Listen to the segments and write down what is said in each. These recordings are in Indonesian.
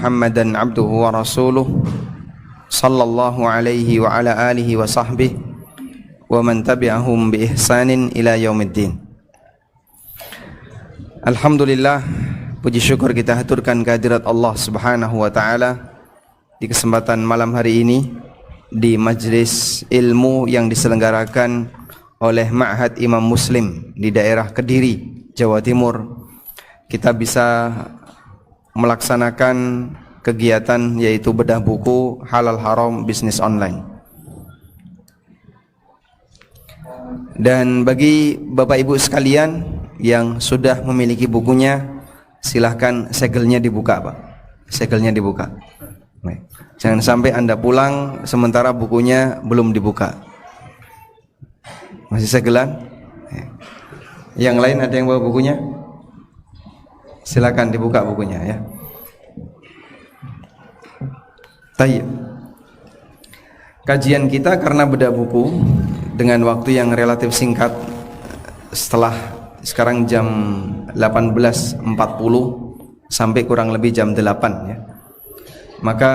Muhammadan abduhu wa rasuluh sallallahu alaihi wa ala alihi wa sahbihi wa man tabi'ahum bi ihsanin ila yaumiddin. Alhamdulillah, puji syukur kita haturkan kehadirat Allah Subhanahu wa taala di kesempatan malam hari ini di majlis ilmu yang diselenggarakan oleh Ma'had Imam Muslim di daerah Kediri, Jawa Timur. Kita bisa melaksanakan kegiatan yaitu bedah buku halal haram bisnis online. Dan bagi Bapak Ibu sekalian yang sudah memiliki bukunya, silahkan segelnya dibuka, Pak. Segelnya dibuka. Baik. Jangan sampai Anda pulang sementara bukunya belum dibuka. Masih segelan? Yang lain ada yang bawa bukunya? Silakan dibuka bukunya ya. Tayyib. Kajian kita karena bedah buku dengan waktu yang relatif singkat, setelah sekarang jam 18.40 sampai kurang lebih jam 8 ya. Maka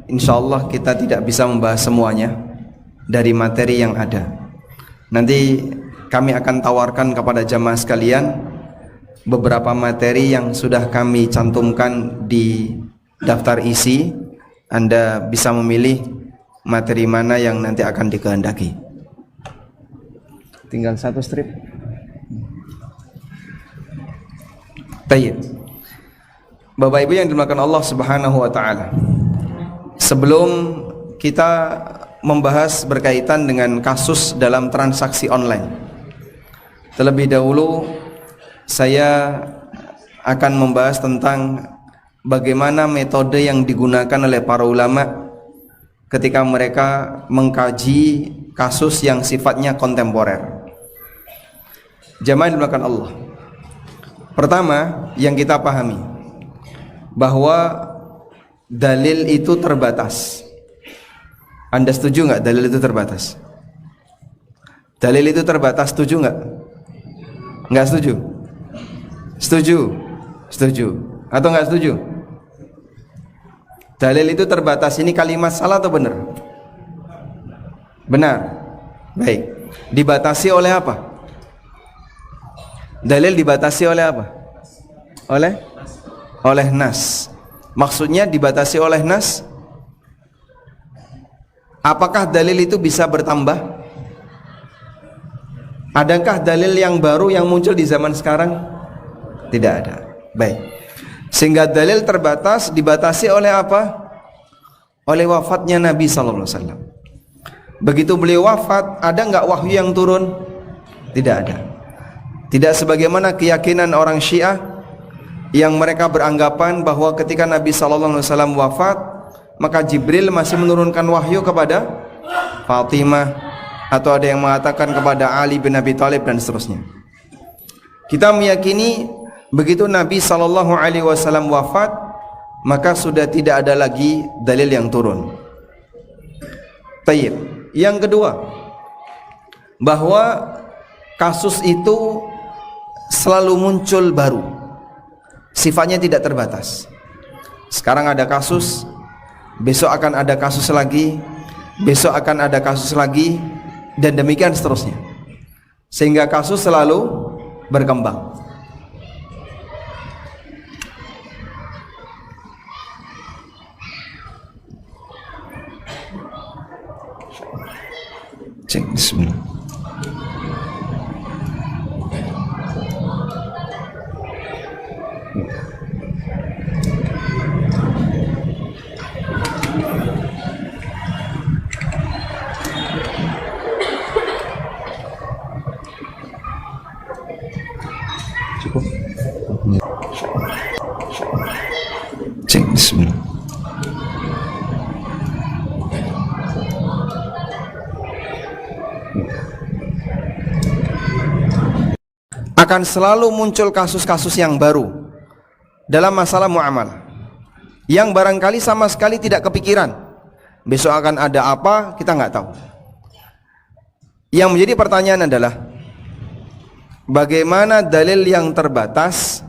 insyaallah kita tidak bisa membahas semuanya dari materi yang ada. Nanti kami akan tawarkan kepada jamaah sekalian beberapa materi yang sudah kami cantumkan di daftar isi. Anda bisa memilih materi mana yang nanti akan dikehendaki. Tinggal satu strip. Baik. Bapak Ibu yang dimuliakan Allah Subhanahu wa taala. Sebelum kita membahas berkaitan dengan kasus dalam transaksi online, terlebih dahulu saya akan membahas tentang bagaimana metode yang digunakan oleh para ulama ketika mereka mengkaji kasus yang sifatnya kontemporer. Jamaah dimuliakan Allah. Pertama yang kita pahami bahwa dalil itu terbatas. Anda setuju nggak dalil itu terbatas? Dalil itu terbatas, setuju nggak? Nggak setuju? Setuju? Setuju? Atau nggak setuju? Dalil itu terbatas, ini kalimat salah atau benar? Benar. Baik. Dibatasi oleh apa? Dalil dibatasi oleh apa? Oleh nas. Maksudnya dibatasi oleh nas. Apakah dalil itu bisa bertambah? Adakah dalil yang baru yang muncul di zaman sekarang? Tidak ada. Baik. Sehingga dalil terbatas, dibatasi oleh apa? Oleh wafatnya Nabi sallallahu alaihi wasallam. Begitu beliau wafat, ada enggak wahyu yang turun? Tidak ada. Tidak sebagaimana keyakinan orang Syiah yang mereka beranggapan bahwa ketika Nabi sallallahu alaihi wasallam wafat, maka Jibril masih menurunkan wahyu kepada Fatimah, atau ada yang mengatakan kepada Ali bin Abi Thalib dan seterusnya. Kita meyakini begitu Nabi sallallahu alaihi wasallam wafat, maka sudah tidak ada lagi dalil yang turun. Tayyib. Yang kedua, bahwa kasus itu selalu muncul baru. Sifatnya tidak terbatas. Sekarang ada kasus, besok akan ada kasus lagi, besok akan ada kasus lagi, dan demikian seterusnya. Sehingga kasus selalu berkembang. Cek bismillah. Cukup. Cek bismillah. Akan selalu muncul kasus-kasus yang baru dalam masalah muamalah yang barangkali sama sekali tidak kepikiran besok akan ada apa, kita nggak tahu. Yang menjadi pertanyaan adalah bagaimana dalil yang terbatas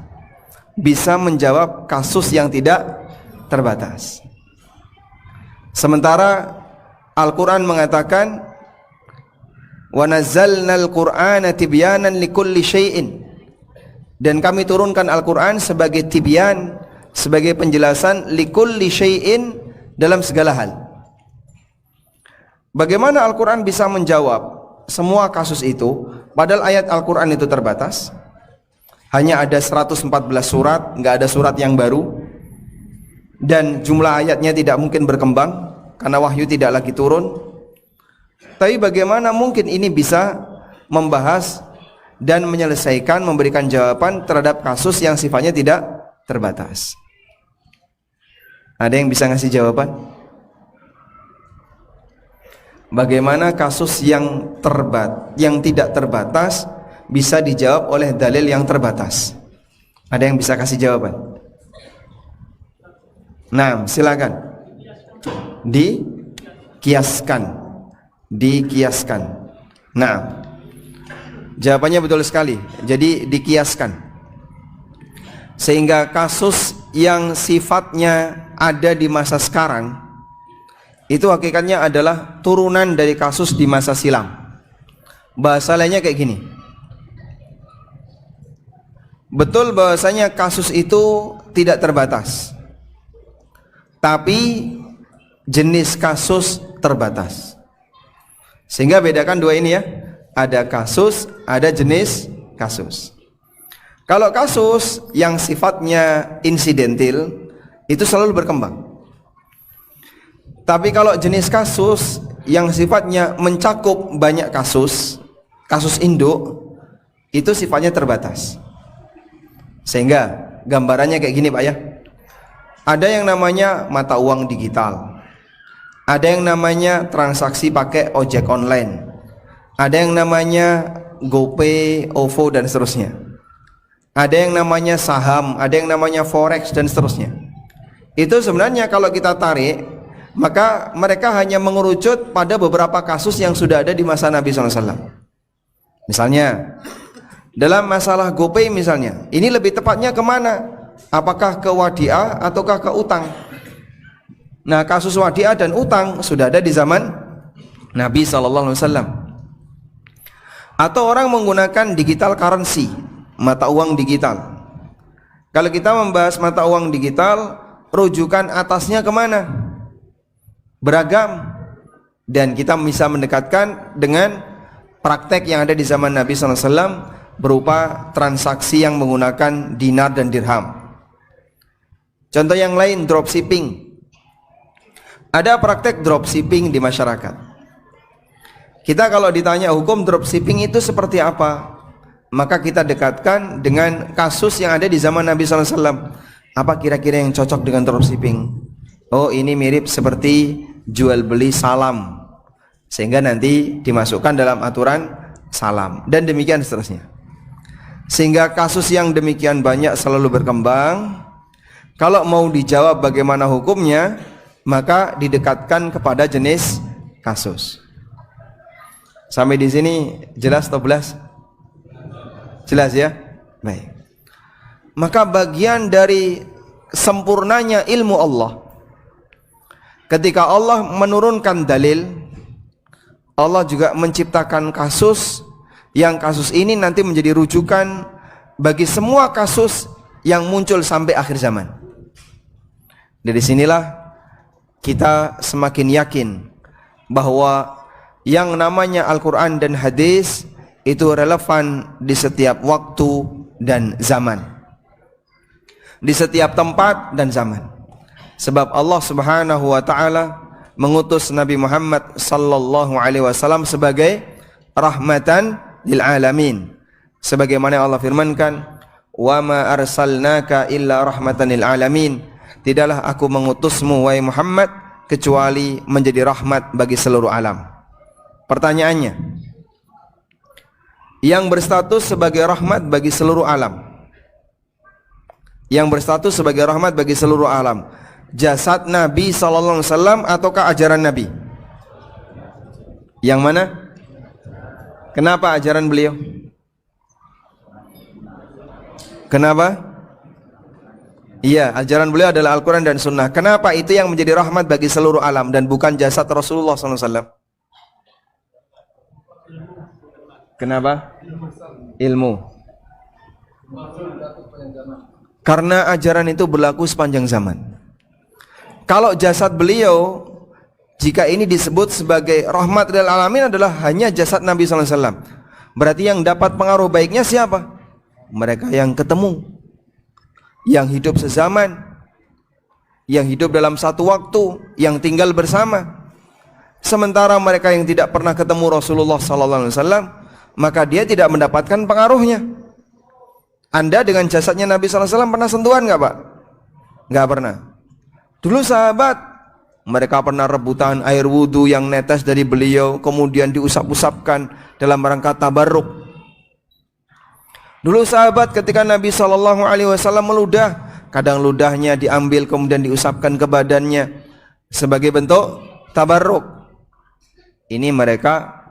bisa menjawab kasus yang tidak terbatas. Sementara Al-Quran mengatakan wa nazzalnal Qur'ana tibyanan likulli syai'in, dan kami turunkan Al-Quran sebagai tibyan, sebagai penjelasan likulli syai'in, dalam segala hal. Bagaimana Al-Quran bisa menjawab semua kasus itu padahal ayat Al-Quran itu terbatas? Hanya ada 114 surat, nggak ada surat yang baru, dan jumlah ayatnya tidak mungkin berkembang karena wahyu tidak lagi turun. Tapi bagaimana mungkin ini bisa membahas dan menyelesaikan, memberikan jawaban terhadap kasus yang sifatnya tidak terbatas? Ada yang bisa ngasih jawaban? Bagaimana kasus yang tidak terbatas bisa dijawab oleh dalil yang terbatas? Ada yang bisa kasih jawaban? Nah, silakan. Dikiaskan. Nah, jawabannya betul sekali. Jadi dikiaskan, sehingga kasus yang sifatnya ada di masa sekarang itu hakikatnya adalah turunan dari kasus di masa silam. Bahasa lainnya kayak gini, betul bahwasanya kasus itu tidak terbatas, tapi jenis kasus terbatas. Sehingga bedakan dua ini ya, ada kasus, ada jenis kasus. Kalau kasus yang sifatnya insidentil itu selalu berkembang. Tapi kalau jenis kasus yang sifatnya mencakup banyak kasus, kasus induk, itu sifatnya terbatas. Sehingga gambarannya kayak gini Pak ya, ada yang namanya mata uang digital, ada yang namanya transaksi pakai ojek online, ada yang namanya GoPay, OVO dan seterusnya, ada yang namanya saham, ada yang namanya forex dan seterusnya. Itu sebenarnya kalau kita tarik, maka mereka hanya mengerucut pada beberapa kasus yang sudah ada di masa Nabi SAW. Misalnya dalam masalah GoPay misalnya, ini lebih tepatnya kemana? Apakah ke wadiah ataukah ke utang? Nah, kasus wadiah dan utang sudah ada di zaman Nabi SAW. Atau orang menggunakan digital currency, mata uang digital. Kalau kita membahas mata uang digital, rujukan atasnya kemana? Beragam, dan kita bisa mendekatkan dengan praktek yang ada di zaman Nabi SAW berupa transaksi yang menggunakan dinar dan dirham. Contoh yang lain, dropshipping. Ada praktek dropshipping di masyarakat. Kita kalau ditanya hukum dropshipping itu seperti apa, maka kita dekatkan dengan kasus yang ada di zaman Nabi SAW. Apa kira-kira yang cocok dengan dropshipping? Oh, ini mirip seperti jual beli salam, sehingga nanti dimasukkan dalam aturan salam, dan demikian seterusnya. Sehingga kasus yang demikian banyak selalu berkembang. Kalau mau dijawab bagaimana hukumnya, maka didekatkan kepada jenis kasus. Sampai di sini jelas atau belas? Jelas ya? Baik. Maka bagian dari sempurnanya ilmu Allah, ketika Allah menurunkan dalil, Allah juga menciptakan kasus, yang kasus ini nanti menjadi rujukan bagi semua kasus yang muncul sampai akhir zaman. Dari sinilah kita semakin yakin bahwa yang namanya Al-Quran dan hadis itu relevan di setiap waktu dan zaman, di setiap tempat dan zaman. Sebab Allah Subhanahu wa taala mengutus Nabi Muhammad sallallahu alaihi wasallam sebagai rahmatan lil alamin. Sebagaimana Allah firmankan, "Wa ma arsalnaka illa rahmatan lil alamin." Tidaklah aku mengutusmu wahai Muhammad kecuali menjadi rahmat bagi seluruh alam. Pertanyaannya, yang berstatus sebagai rahmat bagi seluruh alam, yang berstatus sebagai rahmat bagi seluruh alam, jasad Nabi SAW ataukah ajaran Nabi? Yang mana? Kenapa ajaran beliau? Kenapa? Iya, ajaran beliau adalah Al-Quran dan Sunnah. Kenapa itu yang menjadi rahmat bagi seluruh alam dan bukan jasad Rasulullah SAW? Kenapa? Ilmu. Karena ajaran itu berlaku sepanjang zaman. Kalau jasad beliau, jika ini disebut sebagai rahmat lil alamin, adalah hanya jasad Nabi SAW. Berarti yang dapat pengaruh baiknya siapa? Mereka yang ketemu, yang hidup sezaman, yang hidup dalam satu waktu, yang tinggal bersama. Sementara mereka yang tidak pernah ketemu Rasulullah SAW, maka dia tidak mendapatkan pengaruhnya. Anda dengan jasadnya Nabi SAW pernah sentuhan nggak, Pak? Nggak pernah. Dulu sahabat, mereka pernah rebutan air wudhu yang netes dari beliau, kemudian diusap-usapkan dalam rangka tabarruk. Dulu sahabat ketika Nabi SAW meludah, kadang ludahnya diambil kemudian diusapkan ke badannya sebagai bentuk tabarruk. Ini mereka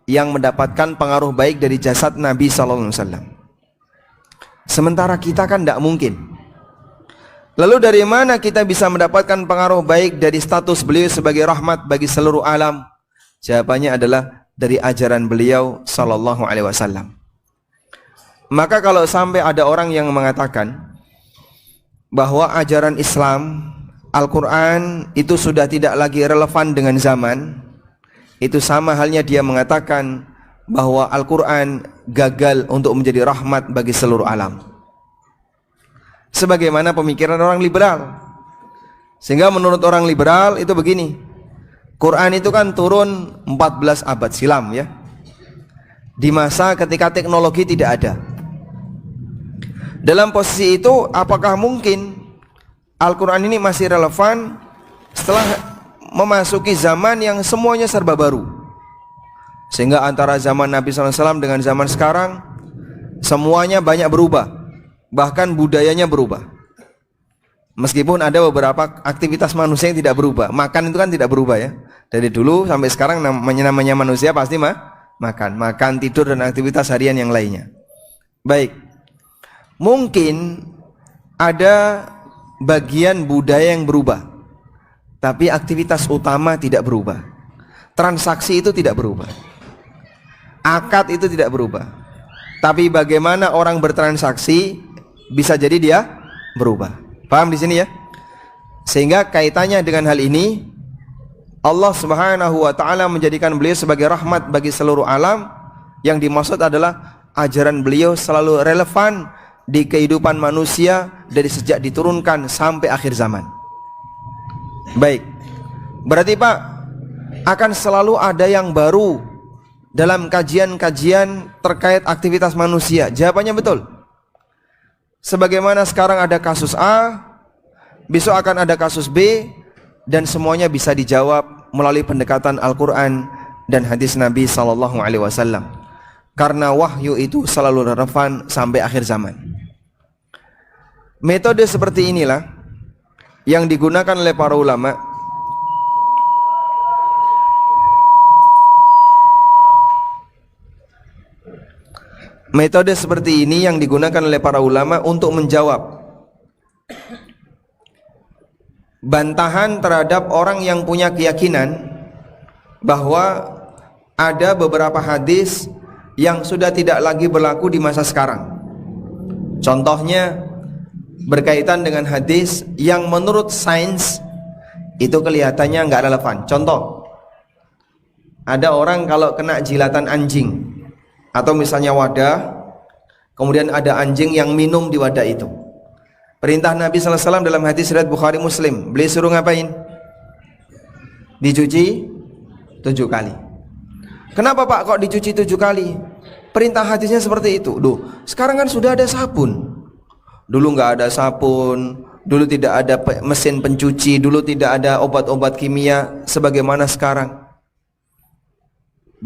yang mendapatkan pengaruh baik dari jasad Nabi SAW. Sementara kita kan tidak mungkin. Lalu dari mana kita bisa mendapatkan pengaruh baik dari status beliau sebagai rahmat bagi seluruh alam? Jawabannya adalah dari ajaran beliau sallallahu alaihi wasallam. Maka kalau sampai ada orang yang mengatakan bahwa ajaran Islam, Al-Quran itu sudah tidak lagi relevan dengan zaman, itu sama halnya dia mengatakan bahwa Al-Quran gagal untuk menjadi rahmat bagi seluruh alam. Sebagaimana pemikiran orang liberal. Sehingga menurut orang liberal itu begini, Quran itu kan turun 14 abad silam ya, di masa ketika teknologi tidak ada. Dalam posisi itu, apakah mungkin Al-Quran ini masih relevan setelah memasuki zaman yang semuanya serba baru? Sehingga antara zaman Nabi SAW dengan zaman sekarang semuanya banyak berubah, bahkan budayanya berubah. Meskipun ada beberapa aktivitas manusia yang tidak berubah. Makan itu kan tidak berubah ya. Dari dulu sampai sekarang namanya manusia pasti makan, tidur dan aktivitas harian yang lainnya. Baik, mungkin ada bagian budaya yang berubah, tapi aktivitas utama tidak berubah. Transaksi itu tidak berubah, akad itu tidak berubah. Tapi bagaimana orang bertransaksi bisa jadi dia berubah. Paham di sini ya? Sehingga kaitannya dengan hal ini, Allah Subhanahu wa taala menjadikan beliau sebagai rahmat bagi seluruh alam. Yang dimaksud adalah ajaran beliau selalu relevan di kehidupan manusia dari sejak diturunkan sampai akhir zaman. Baik. Berarti Pak, akan selalu ada yang baru dalam kajian-kajian terkait aktivitas manusia. Jawabannya betul. Sebagaimana sekarang ada kasus A, besok akan ada kasus B, dan semuanya bisa dijawab melalui pendekatan Al-Quran dan hadis Nabi SAW. Karena wahyu itu selalu relevan sampai akhir zaman. Metode seperti inilah yang digunakan oleh para ulama untuk menjawab bantahan terhadap orang yang punya keyakinan bahwa ada beberapa hadis yang sudah tidak lagi berlaku di masa sekarang. Contohnya berkaitan dengan hadis yang menurut sains itu kelihatannya nggak relevan. Contoh, ada orang kalau kena jilatan anjing atau misalnya wadah, kemudian ada anjing yang minum di wadah itu. Perintah Nabi SAW dalam hadis riwayat Bukhari Muslim, beliau suruh ngapain? Dicuci 7 kali. Kenapa Pak kok dicuci 7 kali? Perintah hadisnya seperti itu. Duh, sekarang kan sudah ada sabun. Dulu nggak ada sabun, dulu tidak ada mesin pencuci, dulu tidak ada obat-obat kimia sebagaimana sekarang.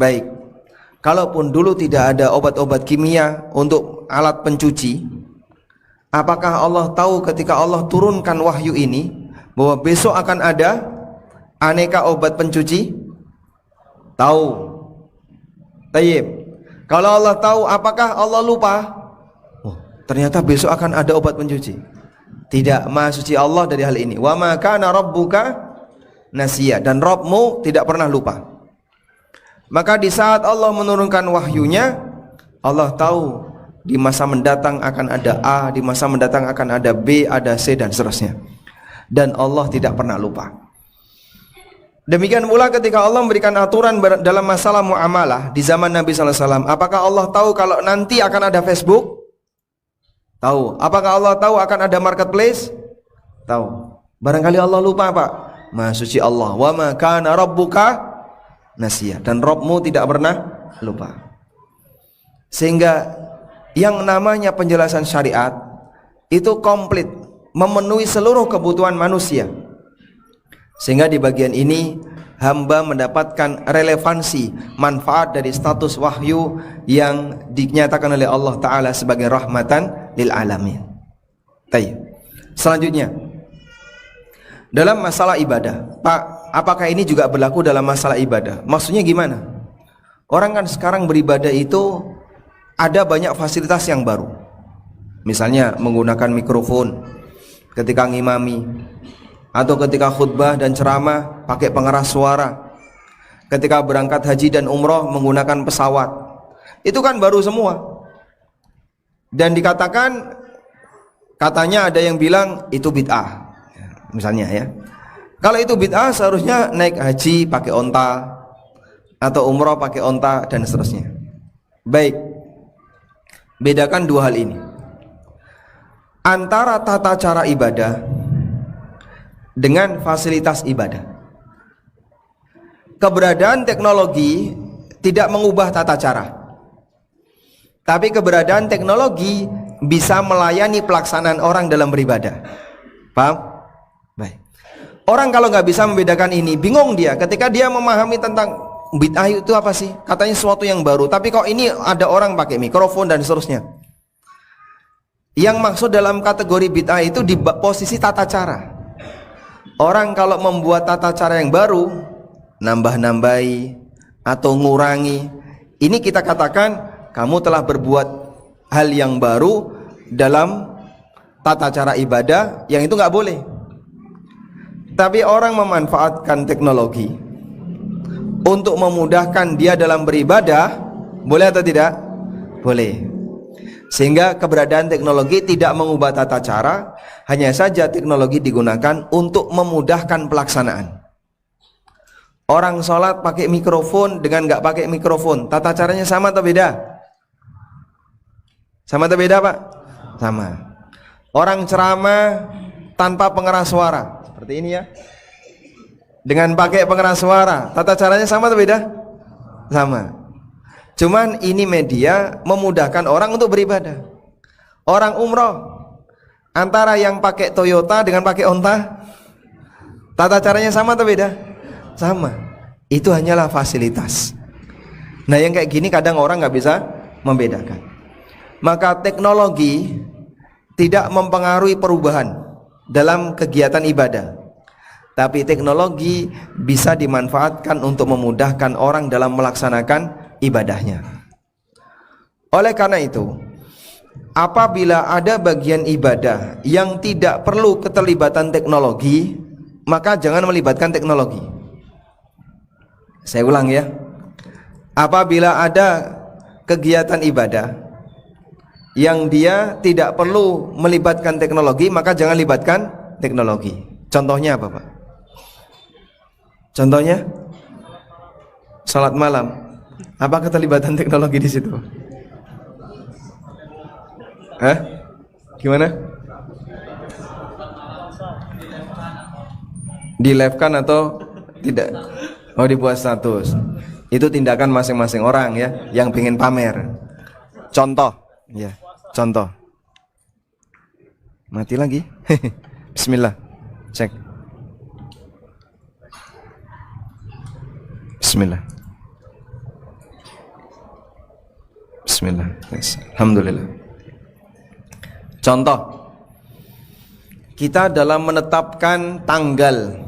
Baik, kalaupun dulu tidak ada obat-obat kimia untuk alat pencuci, apakah Allah tahu ketika Allah turunkan wahyu ini bahwa besok akan ada aneka obat pencuci? Tahu. Tayyib. Kalau Allah tahu, apakah Allah lupa? Oh, ternyata besok akan ada obat pencuci. Tidak, Maha suci Allah dari hal ini. Wa ma kana rabbuka nasiya, dan Rabbmu tidak pernah lupa. Maka di saat Allah menurunkan wahyunya, Allah tahu di masa mendatang akan ada A, di masa mendatang akan ada B, ada C, dan seterusnya. Dan Allah tidak pernah lupa. Demikian pula ketika Allah memberikan aturan dalam masalah muamalah di zaman Nabi SAW. Apakah Allah tahu kalau nanti akan ada Facebook? Tahu. Apakah Allah tahu akan ada marketplace? Tahu. Barangkali Allah lupa, Pak. Maha suci Allah. Wa ma kana rabbuka nasiya, dan Rabbmu tidak pernah lupa. Sehingga yang namanya penjelasan syariat itu komplit, memenuhi seluruh kebutuhan manusia. Sehingga di bagian ini hamba mendapatkan relevansi manfaat dari status wahyu yang dinyatakan oleh Allah Ta'ala sebagai rahmatan lil alamin. Baik. Selanjutnya, dalam masalah ibadah, Pak, apakah ini juga berlaku dalam masalah ibadah? Maksudnya gimana? Orang kan sekarang beribadah itu ada banyak fasilitas yang baru. Misalnya menggunakan mikrofon ketika ngimami, atau ketika khutbah dan ceramah pakai pengeras suara, ketika berangkat haji dan umroh menggunakan pesawat. Itu kan baru semua. Dan dikatakan, katanya ada yang bilang itu bid'ah. Misalnya ya, kalau itu bid'ah seharusnya naik haji pakai onta atau umroh pakai onta dan seterusnya. Baik, bedakan dua hal ini antara tata cara ibadah dengan fasilitas ibadah. Keberadaan teknologi tidak mengubah tata cara, tapi keberadaan teknologi bisa melayani pelaksanaan orang dalam beribadah. Paham? Baik. Orang kalau nggak bisa membedakan ini, bingung dia ketika dia memahami tentang bid'ah itu apa sih? Katanya sesuatu yang baru, tapi kok ini ada orang pakai mikrofon dan seterusnya. Yang maksud dalam kategori bid'ah itu di posisi tata cara. Orang kalau membuat tata cara yang baru, nambah-nambahi atau ngurangi, ini kita katakan kamu telah berbuat hal yang baru dalam tata cara ibadah yang itu nggak boleh. Tapi orang memanfaatkan teknologi untuk memudahkan dia dalam beribadah, boleh atau tidak? Boleh. Sehingga keberadaan teknologi tidak mengubah tata cara, hanya saja teknologi digunakan untuk memudahkan pelaksanaan. Orang sholat pakai mikrofon dengan nggak pakai mikrofon, tata caranya sama atau beda? Sama atau beda, Pak? Sama. Orang ceramah tanpa pengeras suara, seperti ini ya, dengan pakai pengeras suara, tata caranya sama atau beda? Sama. Cuman ini media memudahkan orang untuk beribadah. Orang umroh antara yang pakai Toyota dengan pakai onta, tata caranya sama atau beda? Sama. Itu hanyalah fasilitas. Nah yang kayak gini kadang orang nggak bisa membedakan. Maka teknologi tidak mempengaruhi perubahan dalam kegiatan ibadah, tapi teknologi bisa dimanfaatkan untuk memudahkan orang dalam melaksanakan ibadahnya. Oleh karena itu, apabila ada bagian ibadah yang tidak perlu keterlibatan teknologi, maka jangan melibatkan teknologi. Saya ulang ya, apabila ada kegiatan ibadah yang dia tidak perlu melibatkan teknologi, maka jangan libatkan teknologi. Contohnya apa, Pak? Contohnya salat malam. Apa keterlibatan teknologi di situ? Hah? Gimana? Di live kan atau tidak? Oh, dibuat status. Itu tindakan masing-masing orang ya, yang pengen pamer. Contoh, ya, contoh. Mati lagi. Bismillah. Cek. Bismillah. Bismillah. Alhamdulillah. Contoh, kita dalam menetapkan tanggal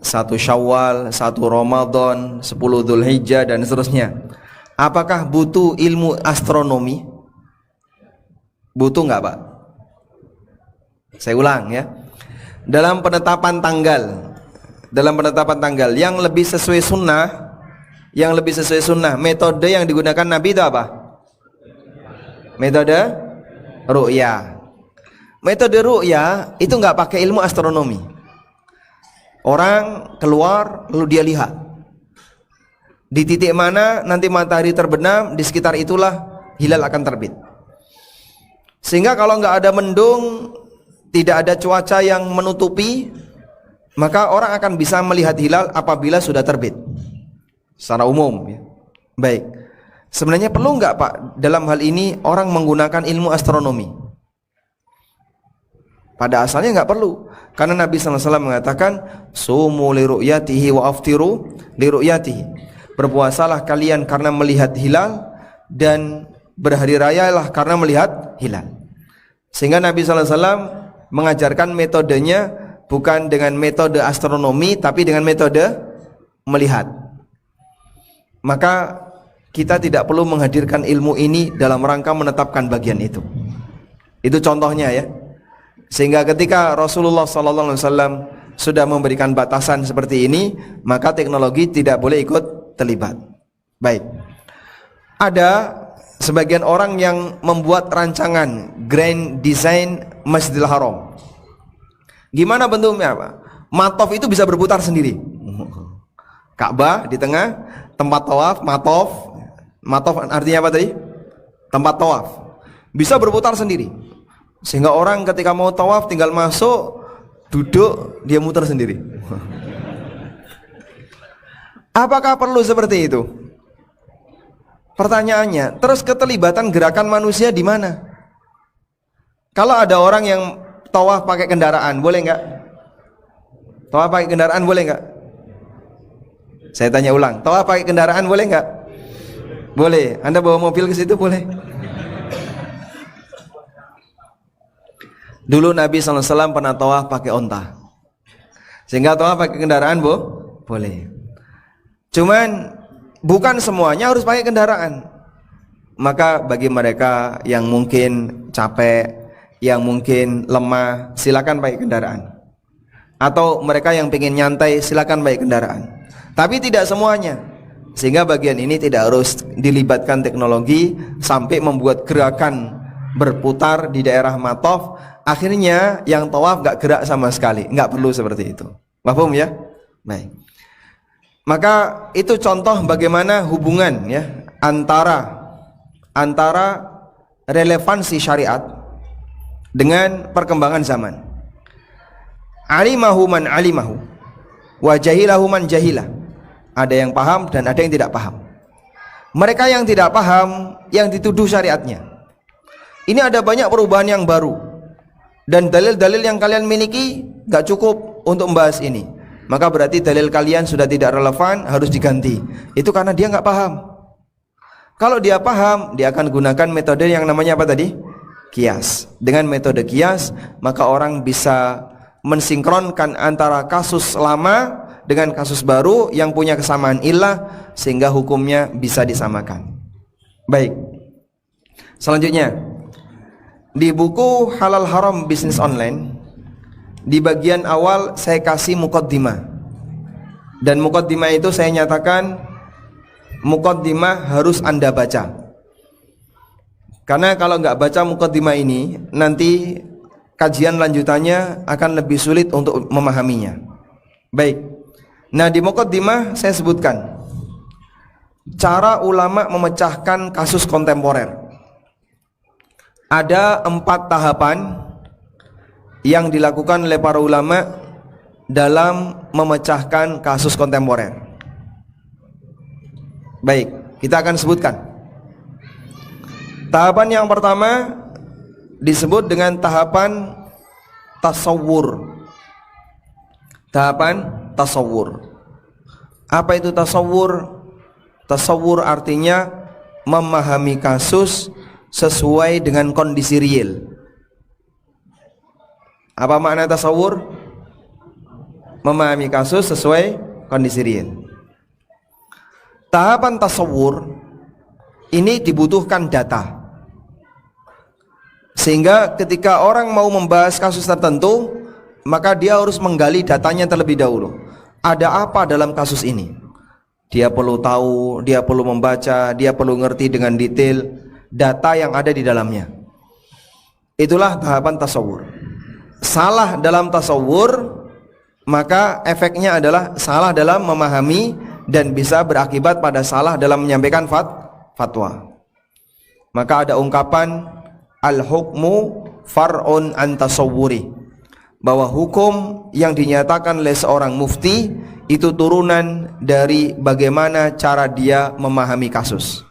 1 Syawal, 1 Ramadan, 10 Dzulhijjah dan seterusnya, apakah butuh ilmu astronomi? Butuh nggak, Pak? Saya ulang ya. Dalam penetapan tanggal yang lebih sesuai sunnah, metode yang digunakan Nabi itu apa? Metode ru'ya. Metode ru'ya itu nggak pakai ilmu astronomi. Orang keluar lalu dia lihat di titik mana nanti matahari terbenam, di sekitar itulah hilal akan terbit. Sehingga kalau nggak ada mendung, tidak ada cuaca yang menutupi, maka orang akan bisa melihat hilal apabila sudah terbit secara umum ya. Baik, sebenarnya perlu nggak Pak dalam hal ini orang menggunakan ilmu astronomi? Pada asalnya nggak perlu, karena Nabi SAW mengatakan sumu li ru'yatihi wa aftiru li ru'yatihi. Berpuasalah kalian karena melihat hilal, dan berhari rayalah karena melihat hilal. Sehingga Nabi SAW mengajarkan metodenya bukan dengan metode astronomi, tapi dengan metode melihat. Maka kita tidak perlu menghadirkan ilmu ini dalam rangka menetapkan bagian itu. Itu contohnya ya. Sehingga ketika Rasulullah SAW sudah memberikan batasan seperti ini, maka teknologi tidak boleh ikut terlibat. Baik. Ada sebagian orang yang membuat rancangan grand design Masjidil Haram. Gimana bentuknya Pak? Matof itu bisa berputar sendiri. Ka'bah di tengah, tempat tawaf, matof artinya apa tadi? Tempat tawaf. Bisa berputar sendiri. Sehingga orang ketika mau tawaf tinggal masuk, duduk, dia muter sendiri. Apakah perlu seperti itu? Pertanyaannya, terus keterlibatan gerakan manusia di mana? Kalau ada orang yang tawaf pakai kendaraan, boleh nggak? Tawaf pakai kendaraan boleh nggak? Saya tanya ulang, tawaf pakai kendaraan boleh nggak? Boleh. Anda bawa mobil ke situ boleh. Dulu Nabi SAW pernah tawaf pakai onta, sehingga tawaf pakai kendaraan boleh. Cuman bukan semuanya harus pakai kendaraan. Maka bagi mereka yang mungkin capek, yang mungkin lemah, silakan pakai kendaraan. Atau mereka yang pengen nyantai, silakan pakai kendaraan. Tapi tidak semuanya. Sehingga bagian ini tidak harus dilibatkan teknologi sampai membuat gerakan berputar di daerah matof. Akhirnya yang tawaf gak gerak sama sekali. Gak perlu seperti itu. Paham ya? Baik. Maka itu contoh bagaimana hubungan ya antara relevansi syariat dengan perkembangan zaman. Alimahu man alimahu wa jahilahu man jahilah. Ada yang paham dan ada yang tidak paham. Mereka yang tidak paham yang dituduh syariatnya. Ini ada banyak perubahan yang baru, dan dalil-dalil yang kalian miliki gak cukup untuk membahas ini. Maka berarti dalil kalian sudah tidak relevan, harus diganti. Itu karena dia nggak paham. Kalau dia paham, dia akan gunakan metode yang namanya apa tadi? Kias. Dengan metode kias, maka orang bisa mensinkronkan antara kasus lama dengan kasus baru yang punya kesamaan ilah, sehingga hukumnya bisa disamakan. Baik. Selanjutnya, di buku Halal Haram Bisnis Online, di bagian awal saya kasih muqaddimah. Dan muqaddimah itu saya nyatakan muqaddimah harus Anda baca. Karena kalau nggak baca muqaddimah ini, nanti kajian lanjutannya akan lebih sulit untuk memahaminya. Baik. Nah, di muqaddimah saya sebutkan cara ulama memecahkan kasus kontemporer. Ada 4 tahapan yang dilakukan oleh para ulama dalam memecahkan kasus kontemporer. Baik, kita akan sebutkan. Tahapan yang pertama disebut dengan tahapan tasawwur. Tahapan tasawwur. Apa itu tasawwur? Tasawwur artinya memahami kasus sesuai dengan kondisi real. Apa makna tasawwur? Memahami kasus sesuai kondisi real. Tahapan tasawwur ini dibutuhkan data. Sehingga ketika orang mau membahas kasus tertentu, maka dia harus menggali datanya terlebih dahulu. Ada apa dalam kasus ini? Dia perlu tahu, dia perlu membaca, dia perlu ngerti dengan detail data yang ada di dalamnya. Itulah tahapan tasawur. Salah dalam tasawur, maka efeknya adalah salah dalam memahami dan bisa berakibat pada salah dalam menyampaikan fatwa. Maka ada ungkapan al-hukmu far'un an tasawwuri, bahwa hukum yang dinyatakan oleh seorang mufti itu turunan dari bagaimana cara dia memahami kasus.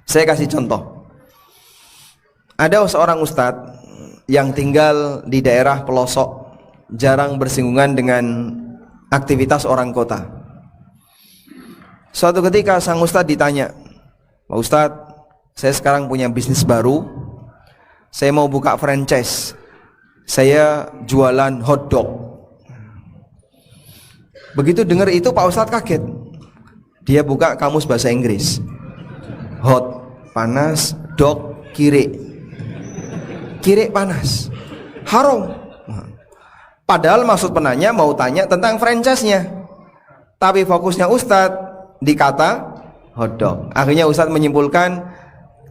Saya kasih contoh. Ada seorang ustadz yang tinggal di daerah pelosok, jarang bersinggungan dengan aktivitas orang kota. Suatu ketika sang ustadz ditanya, "Pak Ustadz, saya sekarang punya bisnis baru. Saya mau buka franchise. Saya jualan hotdog." Begitu dengar itu Pak Ustadz kaget. Dia buka kamus bahasa Inggris. Hot, panas, dog, kire. Kire panas, haram. Padahal maksud penanya mau tanya tentang franchise-nya, tapi fokusnya Ustadz di kata hotdog. Akhirnya Ustadz menyimpulkan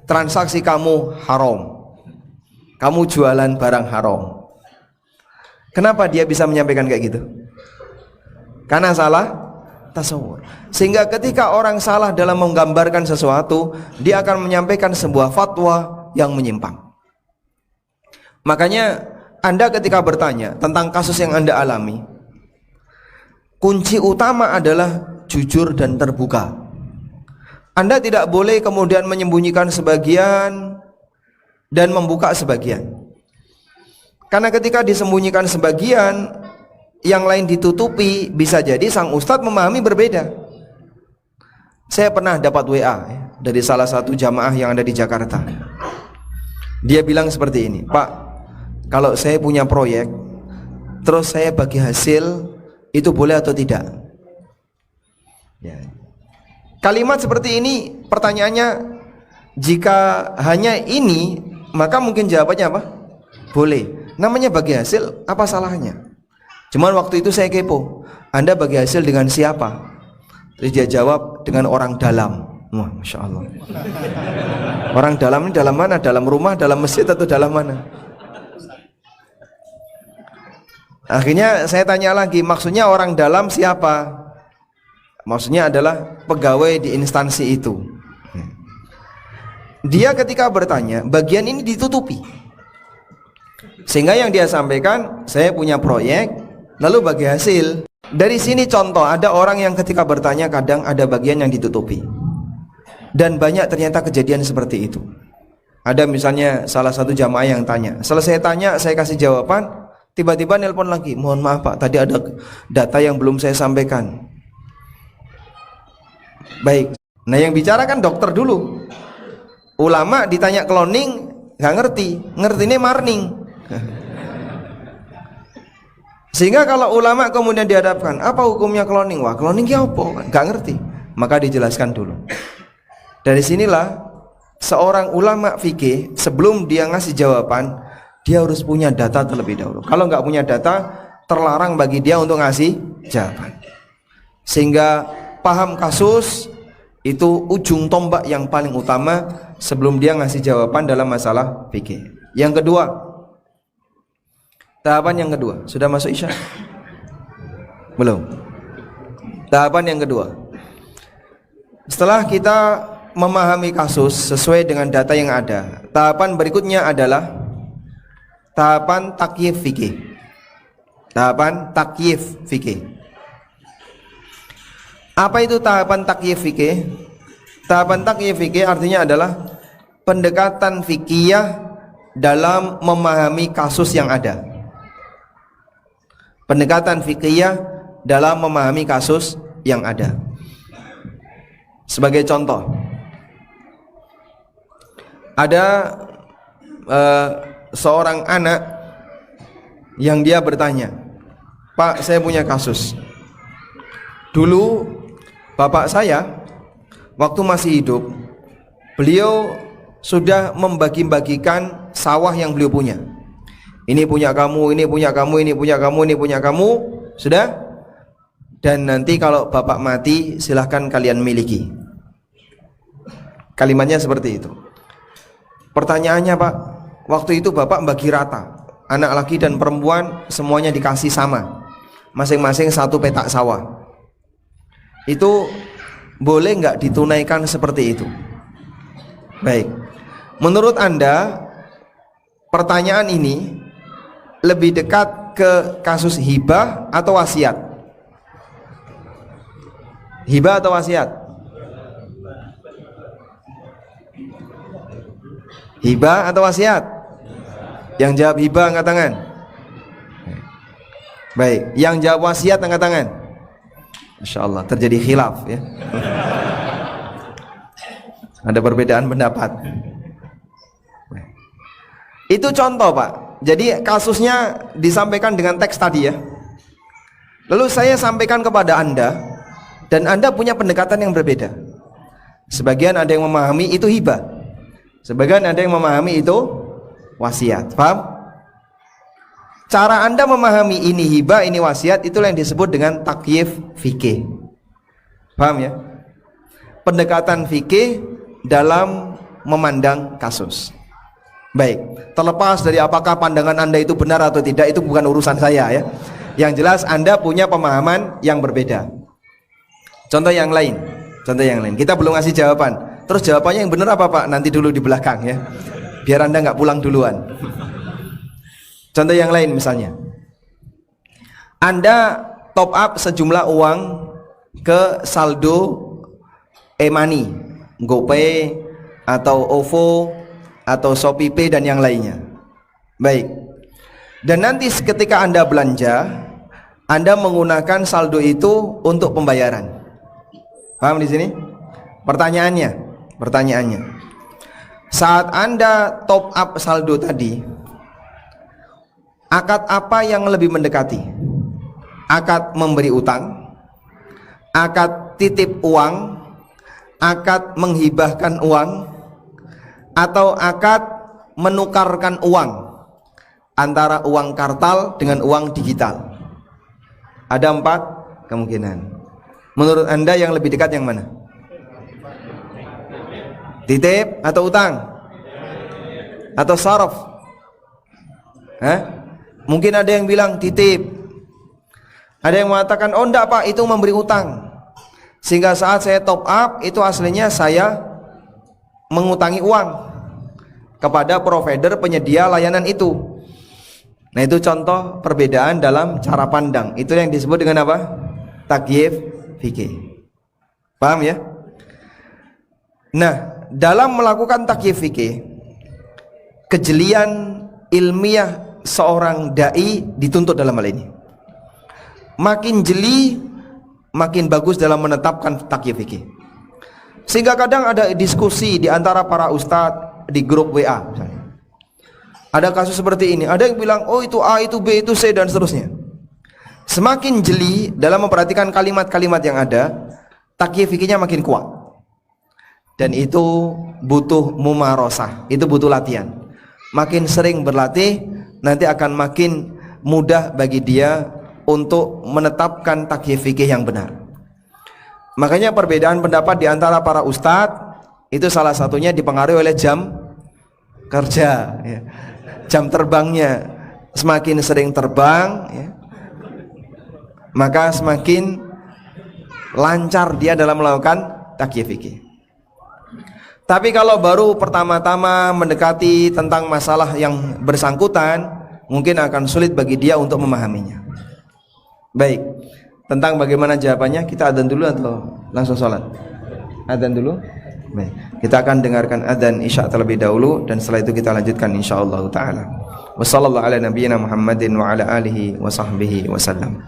transaksi kamu haram. Kamu jualan barang haram. Kenapa dia bisa menyampaikan kayak gitu? Karena salah tasawur. Sehingga ketika orang salah dalam menggambarkan sesuatu, dia akan menyampaikan sebuah fatwa yang menyimpang. Makanya Anda ketika bertanya tentang kasus yang Anda alami, kunci utama adalah jujur dan terbuka. Anda tidak boleh kemudian menyembunyikan sebagian dan membuka sebagian. Karena ketika disembunyikan sebagian, yang lain ditutupi, bisa jadi sang ustadz memahami berbeda. Saya pernah dapat WA dari salah satu jamaah yang ada di Jakarta. Dia bilang seperti ini, "Pak, kalau saya punya proyek, terus saya bagi hasil, itu boleh atau tidak?" Ya. Kalimat seperti ini, pertanyaannya, jika hanya ini, maka mungkin jawabannya apa? Boleh. Namanya bagi hasil, apa salahnya? Cuman waktu itu saya kepo, Anda bagi hasil dengan siapa? Terus dia jawab, dengan orang dalam. Wah, Masya Allah. Orang dalam ini dalam mana? Dalam rumah, dalam masjid, atau dalam mana? Akhirnya saya tanya lagi, maksudnya orang dalam siapa? Maksudnya adalah pegawai di instansi itu. Dia ketika bertanya, bagian ini ditutupi. Sehingga yang dia sampaikan, saya punya proyek, lalu bagi hasil. Dari sini contoh, ada orang yang ketika bertanya kadang ada bagian yang ditutupi. Dan banyak ternyata kejadian seperti itu. Ada misalnya salah satu jamaah yang tanya, selesai tanya saya kasih jawaban, tiba-tiba nelpon lagi, "Mohon maaf Pak, tadi ada data yang belum saya sampaikan." Baik, nah yang bicara kan dokter dulu. Ulama ditanya cloning, gak ngerti, ngertinya marning. Sehingga kalau ulama kemudian dihadapkan, apa hukumnya cloning? Wah, cloning ya apa? Gak ngerti. Maka dijelaskan dulu. Dari sinilah seorang ulama fikih sebelum dia ngasih jawaban, dia harus punya data terlebih dahulu. Kalau nggak punya data, terlarang bagi dia untuk ngasih jawaban. Sehingga paham kasus itu ujung tombak yang paling utama sebelum dia ngasih jawaban dalam masalah fikih. Yang kedua, tahapan yang kedua, sudah masuk Isya? Belum. Tahapan yang kedua, setelah kita memahami kasus sesuai dengan data yang ada, tahapan berikutnya adalah tahapan takyif fikih. Tahapan takyif fikih. Apa itu tahapan takyif fikih? Tahapan takyif fikih artinya adalah pendekatan fikih dalam memahami kasus yang ada. Pendekatan fikih dalam memahami kasus yang ada. Sebagai contoh, ada seorang anak yang dia bertanya, "Pak, saya punya kasus. Dulu bapak saya waktu masih hidup, beliau sudah membagi-bagikan sawah yang beliau punya. Ini punya kamu, ini punya kamu, ini punya kamu, ini punya kamu, sudah. Dan nanti kalau bapak mati silahkan kalian miliki. Kalimatnya seperti itu. Pertanyaannya Pak, waktu itu bapak bagi rata, anak laki dan perempuan semuanya dikasih sama, masing-masing satu petak sawah. Itu boleh nggak ditunaikan seperti itu? Baik, menurut Anda pertanyaan ini lebih dekat ke kasus hibah atau wasiat? Hibah atau wasiat? Hibah atau wasiat? Yang jawab hibah angkat tangan. Baik, yang jawab wasiat angkat tangan. Masya Allah, terjadi khilaf ya. Ada perbedaan pendapat. Itu contoh Pak. Jadi kasusnya disampaikan dengan teks tadi ya. Lalu saya sampaikan kepada Anda, dan Anda punya pendekatan yang berbeda. Sebagian ada yang memahami itu hibah, sebagian ada yang memahami itu wasiat. Paham? Cara Anda memahami ini hibah, ini wasiat, itulah yang disebut dengan takyif fikih. Paham ya? Pendekatan fikih dalam memandang kasus. Baik, terlepas dari apakah pandangan Anda itu benar atau tidak, itu bukan urusan saya ya. Yang jelas Anda punya pemahaman yang berbeda. Contoh yang lain. Kita belum ngasih jawaban. Terus jawabannya yang benar apa Pak? Nanti dulu di belakang ya. Biar Anda nggak pulang duluan. Contoh yang lain misalnya, Anda top up sejumlah uang ke saldo e-money, GoPay atau OVO atau ShopeePay dan yang lainnya. Baik. Dan nanti ketika Anda belanja, Anda menggunakan saldo itu untuk pembayaran. Paham di sini? Pertanyaannya, saat Anda top up saldo tadi, akad apa yang lebih mendekati? Akad memberi utang, akad titip uang, akad menghibahkan uang, atau akad menukarkan uang antara uang kartal dengan uang digital? Ada 4 kemungkinan. Menurut Anda yang lebih dekat yang mana? Titip atau utang? Atau saraf? Mungkin ada yang bilang titip, ada yang mengatakan oh enggak Pak, itu memberi utang, sehingga saat saya top up itu aslinya saya mengutangi uang kepada provider penyedia layanan itu. Nah itu contoh perbedaan dalam cara pandang. Itu yang disebut dengan apa? Takyif fikih. Paham ya? Nah dalam melakukan takyif fikih, kejelian ilmiah seorang dai dituntut dalam hal ini. Makin jeli, makin bagus dalam menetapkan takyif fikih. Sehingga kadang ada diskusi di antara para ustadz di grup WA misalnya. Ada kasus seperti ini, ada yang bilang oh itu A, itu B, itu C dan seterusnya. Semakin jeli dalam memperhatikan kalimat-kalimat yang ada, takyif fikihnya makin kuat. Dan itu butuh mumarosah, itu butuh latihan. Makin sering berlatih, nanti akan makin mudah bagi dia untuk menetapkan takyif fikih yang benar. Makanya perbedaan pendapat di antara para ustadz itu salah satunya dipengaruhi oleh jam kerja ya. Jam terbangnya, semakin sering terbang ya, maka semakin lancar dia dalam melakukan takyif fikih. Tapi kalau baru pertama-tama mendekati tentang masalah yang bersangkutan, mungkin akan sulit bagi dia untuk memahaminya. Baik, tentang bagaimana jawabannya, kita adzan dulu atau langsung sholat? Adzan dulu? Baik, kita akan dengarkan adzan isya terlebih dahulu, dan setelah itu kita lanjutkan insyaallah ta'ala. Wassallallahu ala nabiyyina Muhammadin wa ala alihi wa sahbihi wasallam.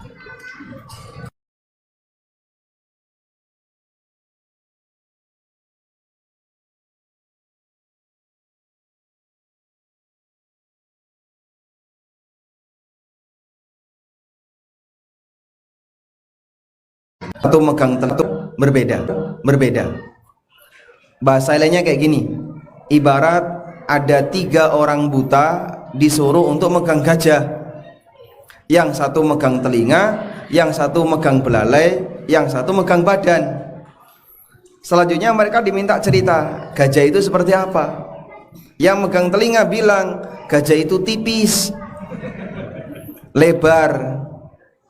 Atau megang tentu berbeda. Bahasa lainnya kayak gini. ibarat ada 3 orang buta disuruh untuk megang gajah. Yang satu megang telinga, yang satu megang belalai, yang satu megang badan. Selanjutnya mereka diminta cerita, gajah itu seperti apa. Yang megang telinga bilang, gajah itu tipis, lebar.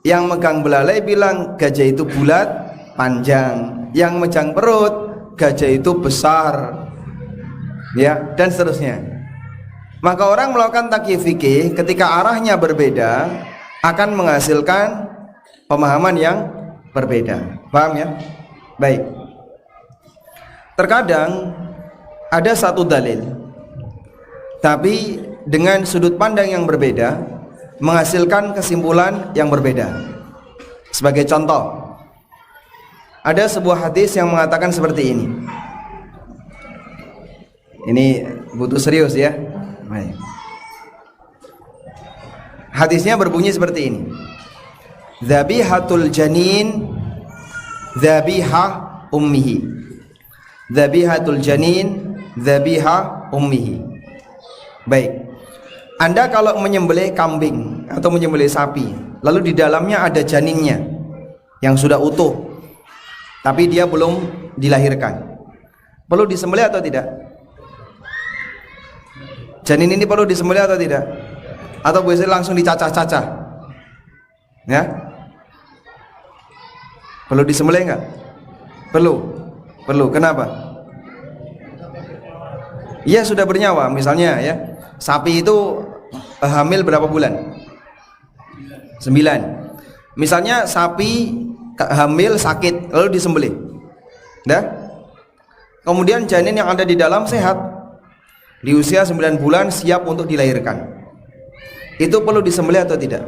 Yang megang belalai bilang, gajah itu bulat, panjang. Yang megang perut, gajah itu besar, ya, dan seterusnya. Maka orang melakukan takyif fikih ketika arahnya berbeda akan menghasilkan pemahaman yang berbeda. Paham ya? Baik. Terkadang ada satu dalil, tapi dengan sudut pandang yang berbeda menghasilkan kesimpulan yang berbeda. Sebagai contoh, ada sebuah hadis yang mengatakan seperti ini. Ini butuh serius ya. Baik. Hadisnya berbunyi seperti ini. Dzabihatul janin dzabihah ummihi. Dzabihatul janin dzabihah ummihi. Baik. Anda kalau menyembelih kambing atau menyembelih sapi, lalu di dalamnya ada janinnya yang sudah utuh, tapi dia belum dilahirkan, perlu disembelih atau tidak? Janin ini perlu disembelih atau tidak? Atau biasanya langsung dicacah-cacah? Ya? Perlu disembelih enggak? Perlu. Perlu. Kenapa? Iya, sudah bernyawa. Misalnya ya, sapi itu hamil berapa bulan? 9. Misalnya sapi hamil sakit lalu disembelih. Dah? Kemudian janin yang ada di dalam sehat. Di usia 9 bulan siap untuk dilahirkan. Itu perlu disembelih atau tidak?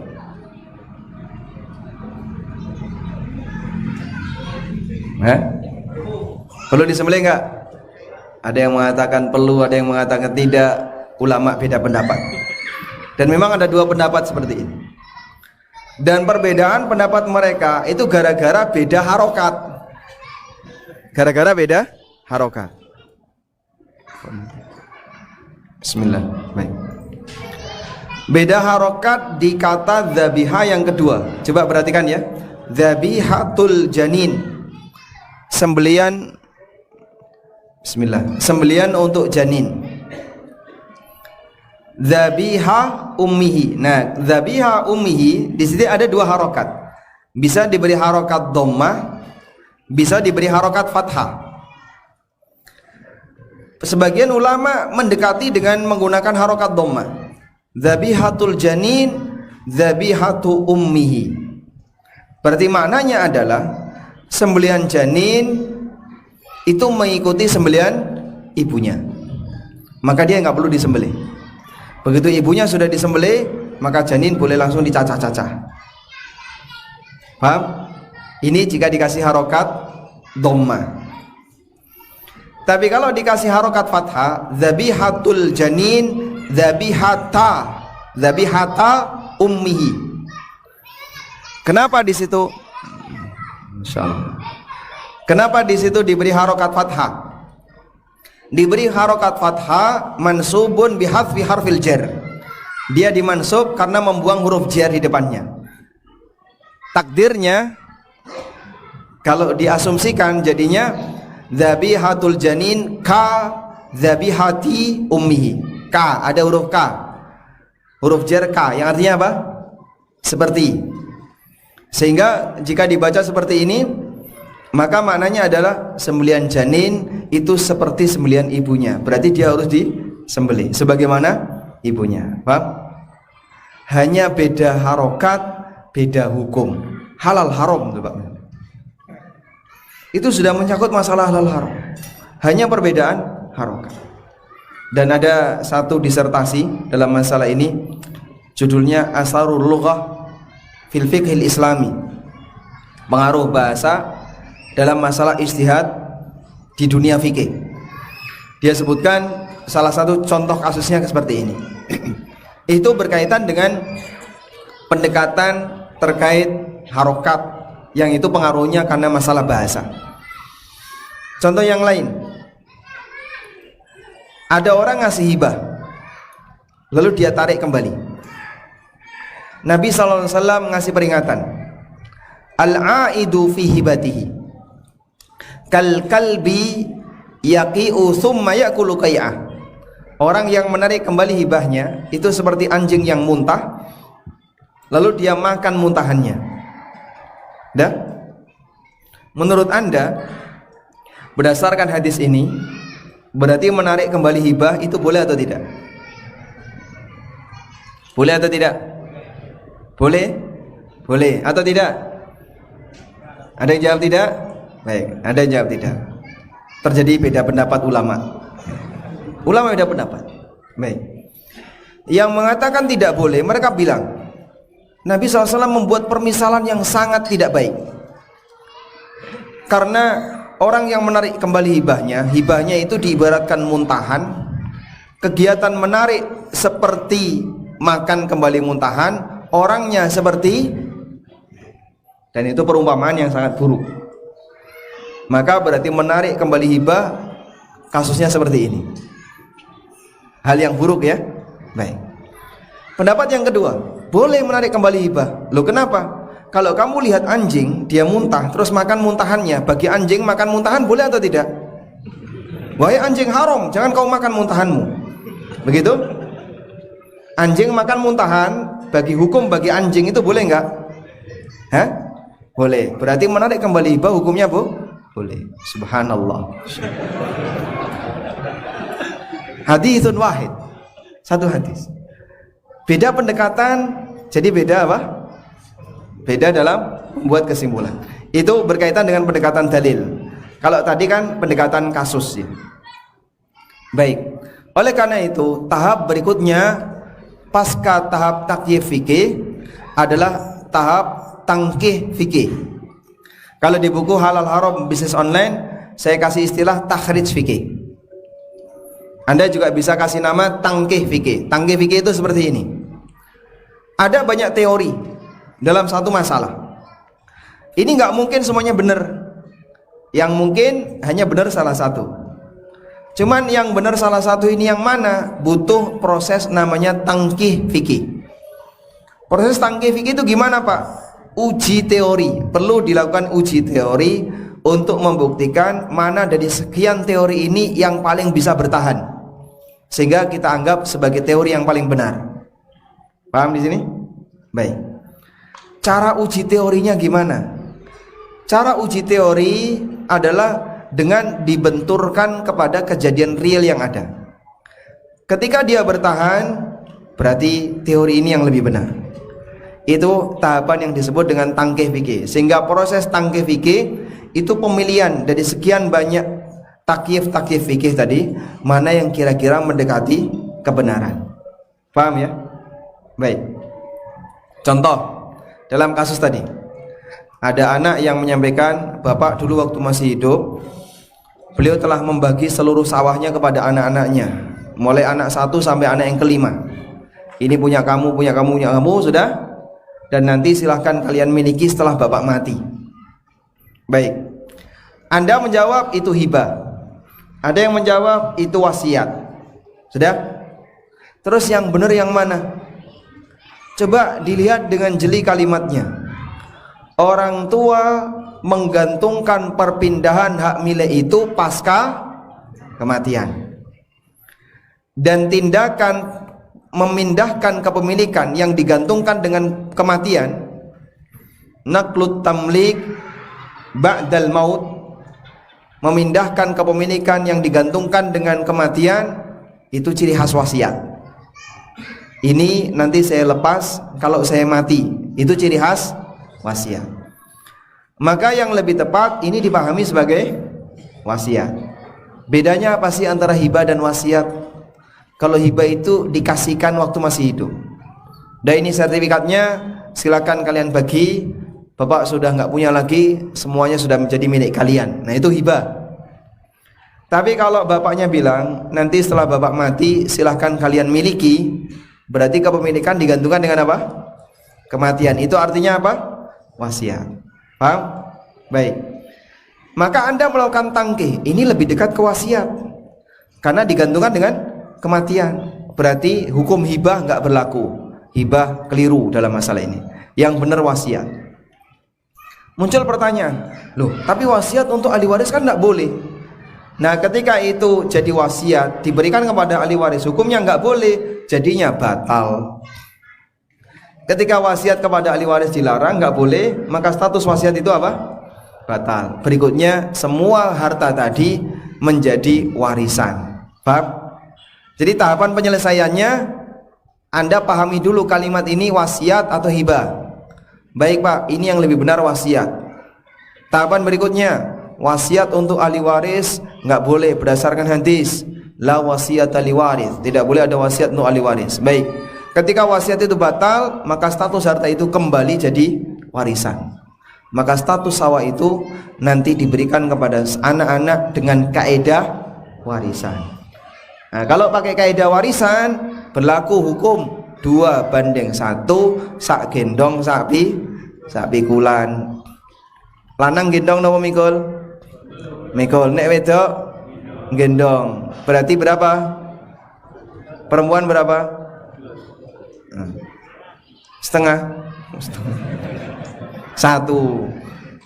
Perlu disembelih enggak? Ada yang mengatakan perlu, ada yang mengatakan tidak. Ulama beda pendapat. Dan memang ada 2 pendapat seperti ini. Dan perbedaan pendapat mereka itu gara-gara beda harokat. Gara-gara beda harokat. Bismillah. Baik. Beda harokat di kata dzabiha yang kedua. Coba perhatikan ya. Dzabihatul janin. Sembelian, bismillah, sembelian untuk janin. Dzabiha ummihi. Nah, dzabiha ummihi di sini ada 2 harokat. Bisa diberi harokat dhammah, bisa diberi harokat fathah. Sebagian ulama mendekati dengan menggunakan harokat dhammah. Dzabihatul janin, dzabihatu ummihi. Berarti maknanya adalah sembelian janin itu mengikuti sembelian ibunya, maka dia nggak perlu disembelih. Begitu ibunya sudah disembelih, maka janin boleh langsung dicacah-cacah. Paham? Ini jika dikasih harokat dhammah. Tapi kalau dikasih harokat fathah, dzabihatul janin dzabihata ummihi. Kenapa di situ? Insyaallah. Kenapa di situ diberi harokat fathah? Diberi harokat fathah mansubun bihadfi harfil jar. Dia dimansub karena membuang huruf jar di depannya. Takdirnya kalau diasumsikan jadinya dzabihatul janin ka dzabihati ummihi. Ka, ada huruf K. Huruf jar K yang artinya apa? Seperti. Sehingga jika dibaca seperti ini, maka maknanya adalah sembelian janin itu seperti sembelian ibunya. Berarti dia harus disembelih sebagaimana ibunya. Paham? Hanya beda harokat, beda hukum. Halal haram itu Pak. Itu sudah menyangkut masalah halal haram. Hanya perbedaan harokat. Dan ada satu disertasi dalam masalah ini, judulnya Asarul Lughah fil Fiqhil Islami. Pengaruh bahasa dalam masalah ijtihad di dunia fikih. Dia sebutkan salah satu contoh kasusnya seperti ini. Itu berkaitan dengan pendekatan terkait harokat yang itu pengaruhnya karena masalah bahasa. Contoh yang lain, Ada orang ngasih hibah, lalu dia tarik kembali. Nabi SAW ngasih peringatan, al-aidu fi hibatihi kal kalbi yaqi'u thumma yakulu qai'ah. Orang yang menarik kembali hibahnya itu seperti anjing yang muntah, lalu dia makan muntahannya. Dah? Menurut Anda, berdasarkan hadis ini, berarti menarik kembali hibah itu boleh atau tidak? Boleh atau tidak? Boleh? Boleh atau tidak? Ada yang jawab tidak? Baik, ada yang jawab tidak. Terjadi beda pendapat ulama. Ulama beda pendapat. Baik. Yang mengatakan tidak boleh, mereka bilang Nabi SAW membuat permisalan yang sangat tidak baik. Karena orang yang menarik kembali hibahnya itu diibaratkan muntahan. Kegiatan menarik seperti makan kembali muntahan, orangnya seperti, dan itu perumpamaan yang sangat buruk. Maka berarti menarik kembali hibah kasusnya seperti ini. Hal yang buruk ya. Baik. Pendapat yang kedua, boleh menarik kembali hibah. Loh kenapa? Kalau kamu lihat anjing, dia muntah, terus makan muntahannya. Bagi anjing makan muntahan boleh atau tidak? Wahai anjing, haram, jangan kau makan muntahanmu. Begitu? Anjing makan muntahan, bagi hukum bagi anjing itu boleh enggak? Hah? Boleh. Berarti menarik kembali hibah hukumnya boleh. Subhanallah. Haditsun wahid. Satu hadis. Beda pendekatan, jadi beda apa? Beda dalam membuat kesimpulan. Itu berkaitan dengan pendekatan dalil. Kalau tadi kan pendekatan kasus ya. Baik. Oleh karena itu, tahap berikutnya pasca tahap takyif fikih adalah tahap tangkih fikih. Kalau di buku Halal Haram Bisnis Online, saya kasih istilah takhrij fikih. Anda juga bisa kasih nama tangkih fikih. Tangkih fikih itu seperti ini. Ada banyak teori dalam satu masalah. Ini nggak mungkin semuanya benar. Yang mungkin hanya benar salah satu. Cuman yang benar salah satu ini yang mana? Butuh proses namanya tangkih fikih. Proses tangkih fikih itu gimana Pak? Uji teori. Perlu dilakukan uji teori untuk membuktikan mana dari sekian teori ini yang paling bisa bertahan, sehingga kita anggap sebagai teori yang paling benar. Paham di sini? Baik. Cara uji teorinya gimana? Cara uji teori adalah dengan dibenturkan kepada kejadian real yang ada. Ketika dia bertahan, berarti teori ini yang lebih benar. Itu tahapan yang disebut dengan tangkih fikih. Sehingga proses tangkih fikih itu pemilihan dari sekian banyak takyif fikih tadi, mana yang kira-kira mendekati kebenaran. Paham ya? Baik. Contoh dalam kasus tadi, ada anak yang menyampaikan, bapak dulu waktu masih hidup, beliau telah membagi seluruh sawahnya kepada anak-anaknya, mulai anak 1 sampai anak yang kelima. Ini punya kamu, punya kamu, punya kamu, sudah. Dan nanti silahkan kalian miliki setelah bapak mati. Baik. Anda menjawab itu hibah. Ada yang menjawab itu wasiat. Sudah? Terus yang benar yang mana? Coba dilihat dengan jeli kalimatnya. Orang tua menggantungkan perpindahan hak milik itu pasca kematian. Dan tindakan memindahkan kepemilikan yang digantungkan dengan kematian, naqlut tamlik ba'dal maut, memindahkan kepemilikan yang digantungkan dengan kematian, itu ciri khas wasiat. Ini nanti saya lepas kalau saya mati, itu ciri khas wasiat. Maka yang lebih tepat ini dipahami sebagai wasiat. Bedanya apa sih antara hibah dan wasiat? Kalau hibah itu dikasihkan waktu masih hidup. Dan ini sertifikatnya, silakan kalian bagi. Bapak sudah nggak punya lagi, semuanya sudah menjadi milik kalian. Nah itu hibah. Tapi kalau bapaknya bilang nanti setelah bapak mati silahkan kalian miliki, berarti kepemilikan digantungkan dengan apa? Kematian. Itu artinya apa? Wasiat. Paham? Baik. Maka Anda melakukan tangkih, ini lebih dekat ke wasiat. karena digantungkan dengan kematian. Berarti hukum hibah nggak berlaku, hibah keliru dalam masalah ini. Yang benar wasiat. Muncul pertanyaan, loh tapi wasiat untuk ahli waris kan nggak boleh. Nah ketika itu jadi wasiat diberikan kepada ahli waris, hukumnya nggak boleh, jadinya batal. Ketika wasiat kepada ahli waris dilarang, nggak boleh, maka status wasiat itu apa? Batal. Berikutnya semua harta tadi menjadi warisan. Paham? Jadi tahapan penyelesaiannya Anda pahami dulu kalimat ini wasiat atau hibah. Baik Pak, ini yang lebih benar wasiat. Tahapan berikutnya, wasiat untuk ahli waris nggak boleh berdasarkan hadis la wasiat ahli waris, tidak boleh ada wasiat untuk ahli waris. Baik, ketika wasiat itu batal, maka status harta itu kembali jadi warisan. Maka status sawah itu nanti diberikan kepada anak-anak dengan kaedah warisan. Nah, kalau pakai kaedah warisan berlaku hukum 2:1 sak gendong sak pikulan. Lanang gendong napa mikul? Mikul. Nek wedok gendong. Berarti berapa? Perempuan berapa? Setengah. Satu.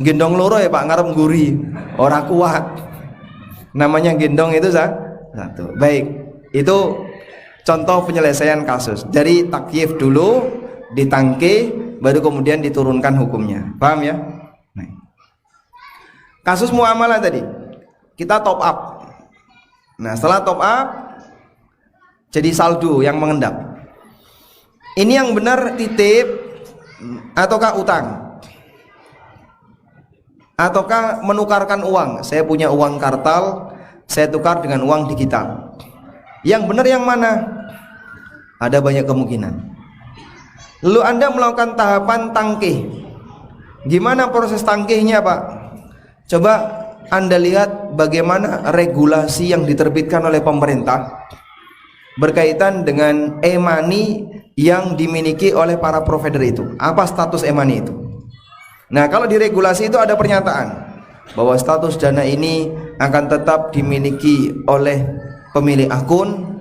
Gendong loro ya Pak, ngarep nguri. Ora kuat. Namanya gendong itu satu. Baik. Itu contoh penyelesaian kasus. Dari takyif dulu, ditangke, baru kemudian diturunkan hukumnya. Paham ya? Nah. Kasus muamalah tadi, kita top up. Nah, setelah top up, jadi saldo yang mengendap. Ini yang benar titip ataukah utang? Ataukah menukarkan uang? Saya punya uang kartal, saya tukar dengan uang digital. Yang benar yang mana? Ada banyak kemungkinan. Lalu Anda melakukan tahapan tangkih. Gimana proses tangkihnya Pak? Coba Anda lihat bagaimana regulasi yang diterbitkan oleh pemerintah berkaitan dengan e-money yang dimiliki oleh para provider itu. Apa status e-money itu? Nah, kalau di regulasi itu ada pernyataan bahwa status dana ini akan tetap dimiliki oleh pemilik akun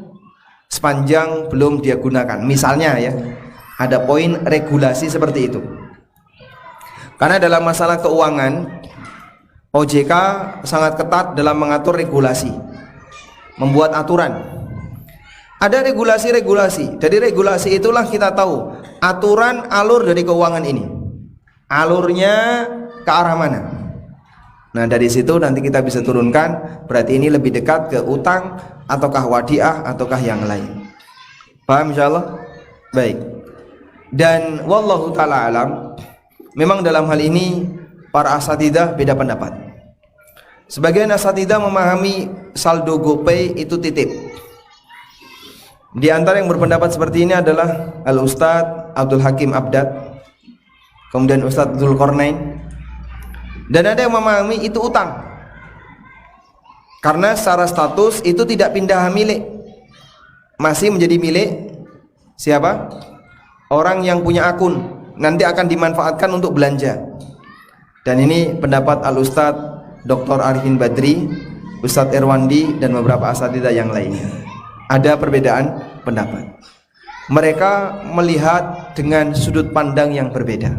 sepanjang belum dia gunakan. Misalnya ya, ada poin regulasi seperti itu. Karena dalam masalah keuangan, OJK sangat ketat dalam mengatur regulasi, membuat aturan. Ada regulasi-regulasi. Dari regulasi itulah kita tahu aturan alur dari keuangan ini. Alurnya ke arah mana? Nah, dari situ nanti kita bisa turunkan berarti ini lebih dekat ke utang ataukah wadiah ataukah yang lain. Paham insyaallah? Baik. Dan wallahu taala alam, memang dalam hal ini para asatidzah beda pendapat. Sebagian asatidzah memahami saldo GoPay itu titip. Di antara yang berpendapat seperti ini adalah Al-Ustadz Abdul Hakim Abdad, kemudian Ustadz Dzulqarnain. Dan ada yang memahami itu utang, karena secara status itu tidak pindah milik, masih menjadi milik siapa? Orang yang punya akun, nanti akan dimanfaatkan untuk belanja. Dan ini pendapat Al-Ustadz Dr. Arifin Badri, Ustadz Irwandi, dan beberapa asatidzah yang lainnya. Ada perbedaan pendapat. Mereka melihat dengan sudut pandang yang berbeda.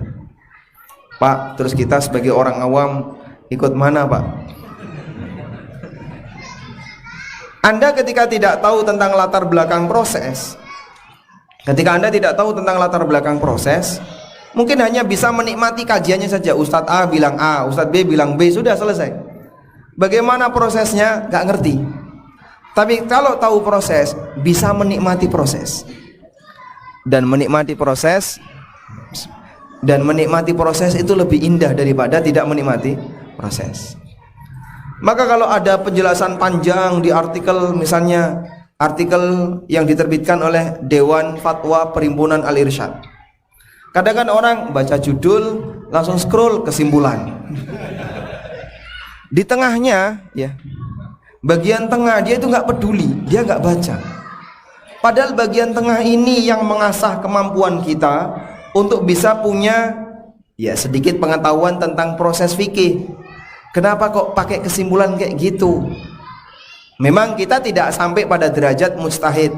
Pak, terus kita sebagai orang awam ikut mana Pak? Anda ketika tidak tahu tentang latar belakang proses, ketika Anda tidak tahu tentang latar belakang proses, mungkin hanya bisa menikmati kajiannya saja. Ustadz A bilang A, Ustadz B bilang B, sudah selesai. Bagaimana prosesnya gak ngerti. Tapi kalau tahu proses, bisa menikmati proses. Dan menikmati proses itu lebih indah daripada tidak menikmati proses. Maka kalau ada penjelasan panjang di artikel, misalnya artikel yang diterbitkan oleh Dewan Fatwa Perhimpunan Al-Irsyad, kadang kan orang baca judul langsung scroll kesimpulan. Di tengahnya ya, bagian tengah dia itu nggak peduli, dia nggak baca. Padahal bagian tengah ini yang mengasah kemampuan kita untuk bisa punya ya sedikit pengetahuan tentang proses fikih. Kenapa kok pakai kesimpulan kayak gitu? Memang kita tidak sampai pada derajat mujtahid,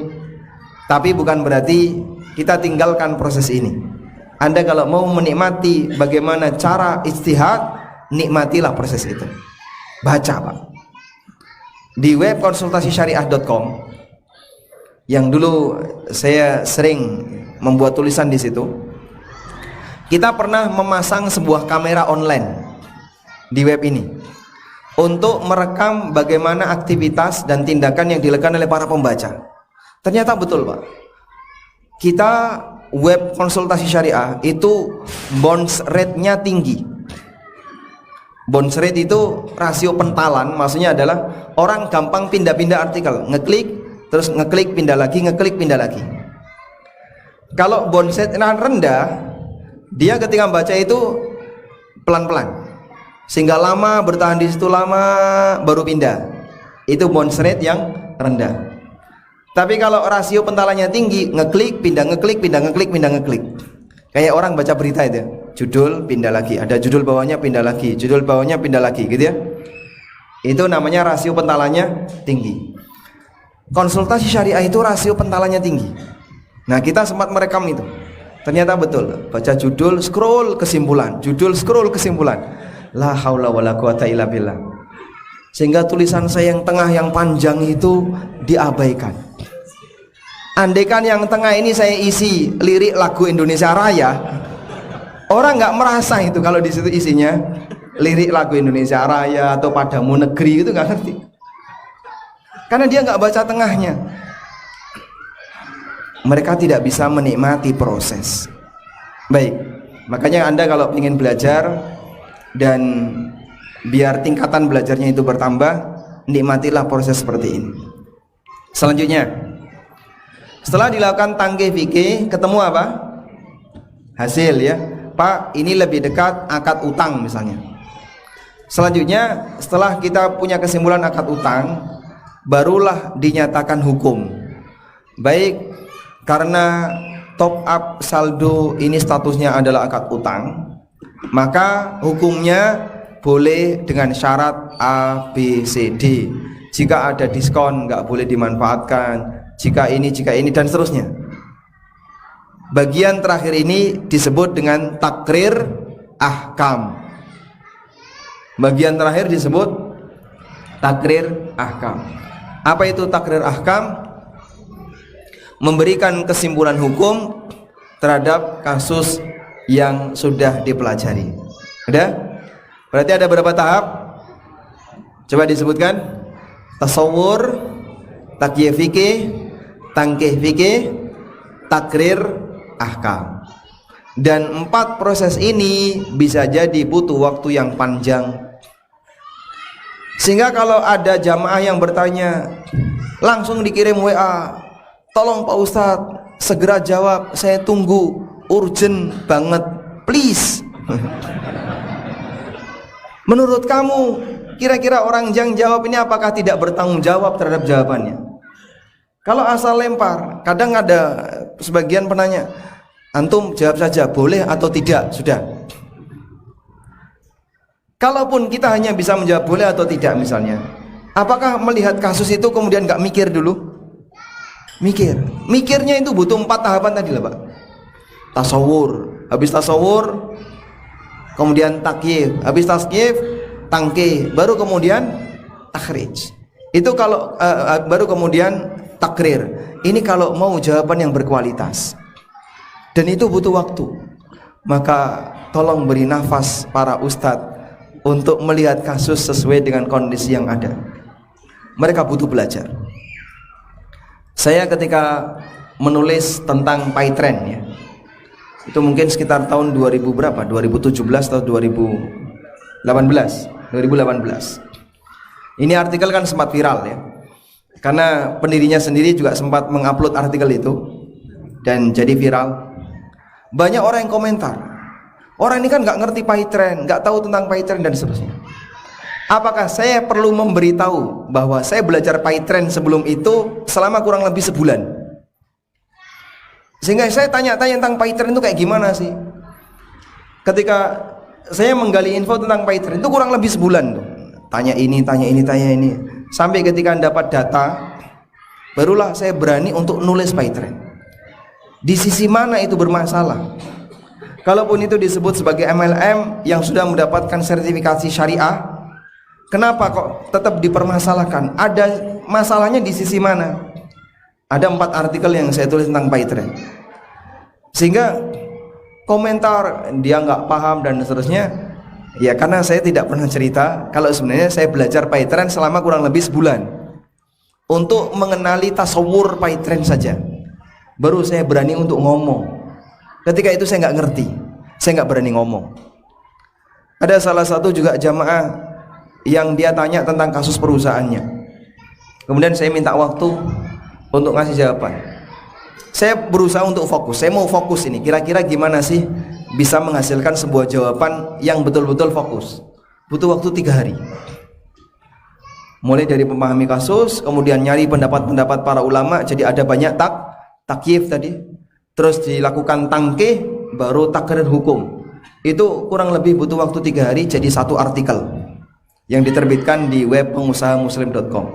tapi bukan berarti kita tinggalkan proses ini. Anda kalau mau menikmati bagaimana cara ijtihad, nikmatilah proses itu. Baca Pak. Di web konsultasisyariah.com yang dulu saya sering membuat tulisan di situ, kita pernah memasang sebuah kamera online di web ini untuk merekam bagaimana aktivitas dan tindakan yang dilakukan oleh para pembaca. Ternyata betul Pak, kita web konsultasi syariah itu bounce rate-nya tinggi. Bounce rate itu rasio pentalan, maksudnya adalah orang gampang pindah-pindah artikel, ngeklik, terus ngeklik, pindah lagi, ngeklik, pindah lagi. Kalau bounce rate rendah, dia ketika membaca itu pelan-pelan, sehingga lama bertahan di situ, lama baru pindah. Itu bounce rate yang rendah. Tapi kalau rasio pentalannya tinggi, ngeklik, pindah, ngeklik, pindah, ngeklik, pindah, ngeklik. Kayak orang baca berita itu, judul pindah lagi, ada judul bawahnya pindah lagi, judul bawahnya pindah lagi, gitu ya. Itu namanya rasio pentalannya tinggi. Konsultasi syariah itu rasio pentalannya tinggi. Nah, kita sempat merekam itu. Ternyata betul, baca judul, scroll kesimpulan, judul, scroll kesimpulan. La haula wala quwata illa billah. Sehingga tulisan saya yang tengah yang panjang itu diabaikan. Andaikan yang tengah ini saya isi lirik lagu Indonesia Raya, orang nggak merasa itu kalau di situ isinya lirik lagu Indonesia Raya atau Padamu Negeri, itu nggak ngerti. Karena dia nggak baca tengahnya. Mereka tidak bisa menikmati proses. Baik, makanya Anda kalau ingin belajar dan biar tingkatan belajarnya itu bertambah, nikmatilah proses seperti ini. Selanjutnya, setelah dilakukan tangkih fikih, ketemu apa? Hasil ya. Pak, ini lebih dekat akad utang misalnya. Selanjutnya, setelah kita punya kesimpulan akad utang, barulah dinyatakan hukum. Baik, karena top up saldo ini statusnya adalah akad utang, maka hukumnya boleh dengan syarat A, B, C, D. Jika ada diskon nggak boleh dimanfaatkan, jika ini, dan seterusnya. Bagian terakhir ini disebut dengan takrir ahkam. Bagian terakhir disebut takrir ahkam. Apa itu takrir ahkam? Memberikan kesimpulan hukum terhadap kasus yang sudah dipelajari. Ada? Berarti ada berapa tahap? Coba disebutkan. Tasawur, takyif fikih, tangkih fikih, takrir ahkam. Dan 4 proses ini bisa jadi butuh waktu yang panjang. Sehingga kalau ada jamaah yang bertanya, langsung dikirim WA, tolong Pak Ustadz segera jawab, saya tunggu, urgent banget, please. Menurut kamu, kira-kira orang yang jawab ini apakah tidak bertanggung jawab terhadap jawabannya? Kalau asal lempar, kadang ada sebagian penanya, antum jawab saja boleh atau tidak, sudah. Kalaupun kita hanya bisa menjawab boleh atau tidak misalnya, apakah melihat kasus itu kemudian gak mikir dulu? Mikirnya itu butuh 4 tahapan tadi lah Pak. Tasawur, habis tasawur kemudian takyif, habis takyif tangkih, baru kemudian takhrij. Itu kalau baru kemudian takrir. Ini kalau mau jawaban yang berkualitas. Dan itu butuh waktu. Maka tolong beri nafas para ustadz untuk melihat kasus sesuai dengan kondisi yang ada. Mereka butuh belajar. Saya ketika menulis tentang Paitren ya, itu mungkin sekitar tahun 2000 berapa? 2017 atau 2018. Ini artikel kan sempat viral ya, karena pendirinya sendiri juga sempat mengupload artikel itu dan jadi viral. Banyak orang yang komentar, orang ini kan nggak ngerti Paitren, nggak tahu tentang Paitren dan seterusnya. Apakah saya perlu memberitahu bahwa saya belajar Paitren sebelum itu selama kurang lebih sebulan? Sehingga saya tanya-tanya tentang Paitren itu kayak gimana sih. Ketika saya menggali info tentang Paitren itu kurang lebih sebulan tuh. Tanya ini, tanya ini, tanya ini. sampai ketika dapat data, barulah saya berani untuk nulis PyTrade. Di sisi mana itu bermasalah? Kalaupun itu disebut sebagai MLM yang sudah mendapatkan sertifikasi syariah, kenapa kok tetap dipermasalahkan? Ada masalahnya di sisi mana? Ada 4 artikel yang saya tulis tentang PyTrade, sehingga komentar dia nggak paham dan seterusnya. Ya karena saya tidak pernah cerita kalau sebenarnya saya belajar PyTrade selama kurang lebih sebulan untuk mengenali tasawur PyTrade saja. Baru saya berani untuk ngomong. Ketika itu saya nggak ngerti, saya nggak berani ngomong. Ada salah satu juga jamaah yang dia tanya tentang kasus perusahaannya. Kemudian saya minta waktu untuk ngasih jawaban. Saya berusaha untuk fokus. Saya mau fokus ini. Kira-kira gimana sih bisa menghasilkan sebuah jawaban yang betul-betul fokus? Butuh waktu 3 hari. Mulai dari memahami kasus, kemudian nyari pendapat-pendapat para ulama. Jadi ada banyak takyif tadi. Terus dilakukan tangkih, baru takrir hukum. Itu kurang lebih butuh waktu 3 hari jadi 1 artikel yang diterbitkan di web pengusahamuslim.com.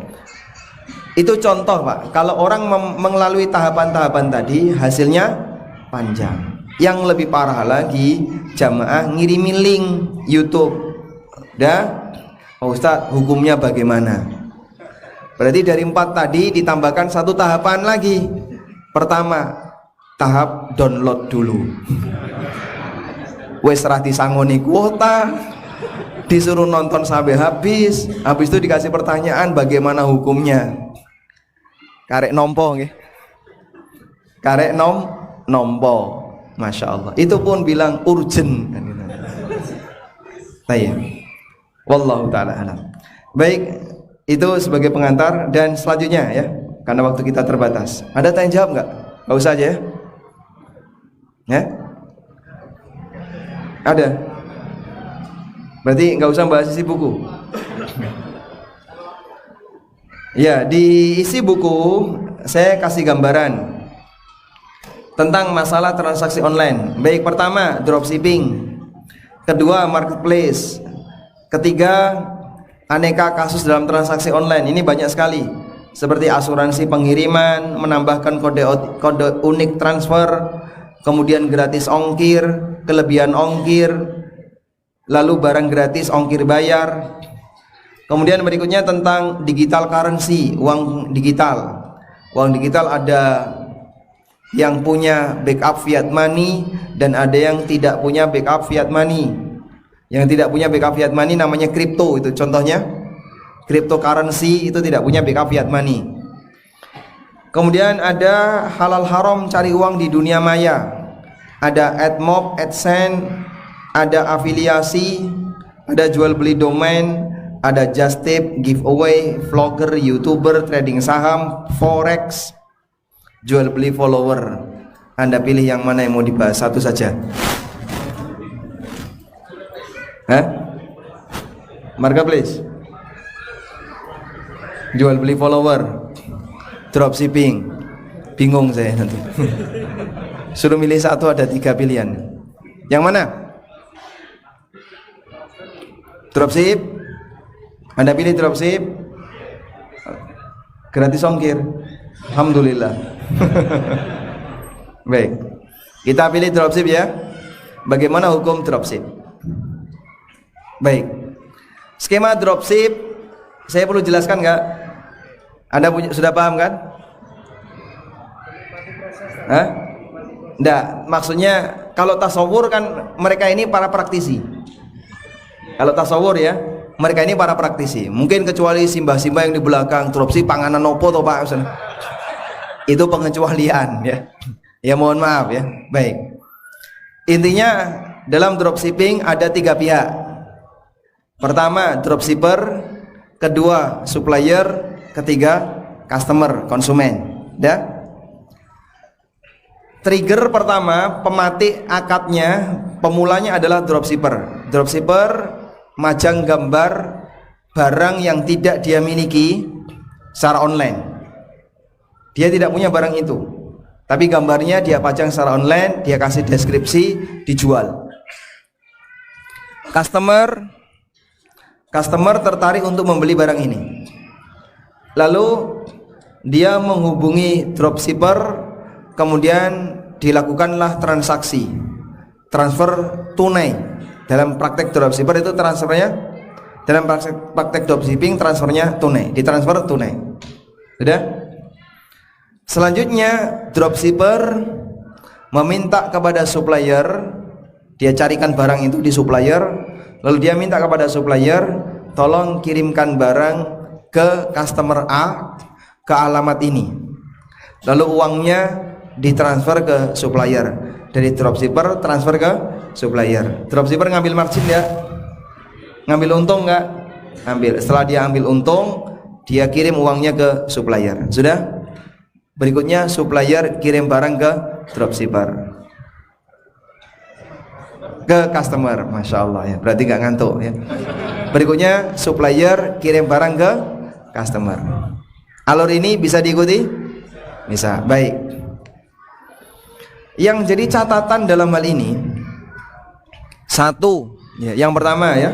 Itu contoh Pak, kalau orang melalui tahapan-tahapan tadi hasilnya panjang. Yang lebih parah lagi, jamaah ngirimin link YouTube. Pak Ustadz, hukumnya bagaimana? Berarti dari 4 tadi ditambahkan 1 tahapan lagi. Pertama, tahap download dulu. Wes rah disangoni kuota, disuruh nonton sampai habis itu dikasih pertanyaan bagaimana hukumnya. Karek nompo nggih. Karek nompo. Masya Allah. Itu pun bilang urgent. Baik. Wallahu taala alam. Baik, itu sebagai pengantar dan selanjutnya ya, karena waktu kita terbatas. Ada tanya jawab nggak? Nggak usah aja ya. Ya? Ada? Berarti nggak usah bahas isi buku. Ya, di isi buku saya kasih gambaran tentang masalah transaksi online. Baik, pertama dropshipping, kedua marketplace, ketiga aneka kasus dalam transaksi online. Ini banyak sekali, seperti asuransi pengiriman, menambahkan kode unik transfer, kemudian gratis ongkir, kelebihan ongkir, lalu barang gratis ongkir bayar. Kemudian berikutnya tentang digital currency, uang digital. Uang digital ada yang punya backup fiat money dan ada yang tidak punya backup fiat money. Yang tidak punya backup fiat money namanya kripto, itu contohnya. Cryptocurrency itu tidak punya backup fiat money. Kemudian ada halal haram cari uang di dunia maya. Ada AdMob, AdSense, ada afiliasi, ada jual beli domain, ada just tip, giveaway, vlogger, youtuber, trading saham, forex, jual beli follower. Anda pilih yang mana yang mau dibahas, satu saja. Marketplace, jual beli follower, dropshipping. Bingung saya nanti. Suruh milih satu, ada 3 pilihan. Yang mana? Dropship. Anda pilih dropship. Gratis ongkir. Alhamdulillah. Baik, kita pilih dropship ya. Bagaimana hukum dropship? Baik, skema dropship saya perlu jelaskan nggak? Anda sudah paham kan? Nggak, maksudnya kalau tasawur kan mereka ini para praktisi. Kalau tasawur ya, mereka ini para praktisi. Mungkin kecuali simbah-simbah yang di belakang, dropship panganan opo toh Pak, misalnya. Itu pengecualian ya. Ya mohon maaf ya. Baik. Intinya dalam dropshipping ada 3 pihak. Pertama dropshipper, kedua supplier, ketiga customer, konsumen. Ya. Trigger pertama, pematik akadnya, pemulanya adalah dropshipper. Dropshipper majang gambar barang yang tidak dia miliki secara online. Dia tidak punya barang itu, tapi gambarnya dia pajang secara online, dia kasih deskripsi, dijual. Customer tertarik untuk membeli barang ini. lalu dia menghubungi dropshipper, kemudian dilakukanlah transaksi transfer tunai. Dalam praktek dropshipper itu transfernya, dalam praktek dropshipping transfernya tunai, ditransfer tunai. Sudah? Selanjutnya dropshipper meminta kepada supplier, dia carikan barang itu di supplier, lalu dia minta kepada supplier, tolong kirimkan barang ke customer A ke alamat ini. Lalu uangnya ditransfer ke supplier, dari dropshipper transfer ke supplier. Dropshipper ngambil margin ya, ngambil untung nggak? Ambil. Setelah dia ambil untung, dia kirim uangnya ke supplier. Sudah? Berikutnya supplier kirim barang ke dropshipper, ke customer. Masya Allah ya, berarti nggak ngantuk ya. Berikutnya supplier kirim barang ke customer. Alur ini bisa diikuti? Bisa. Baik. Yang jadi catatan dalam hal ini, satu ya, yang pertama ya,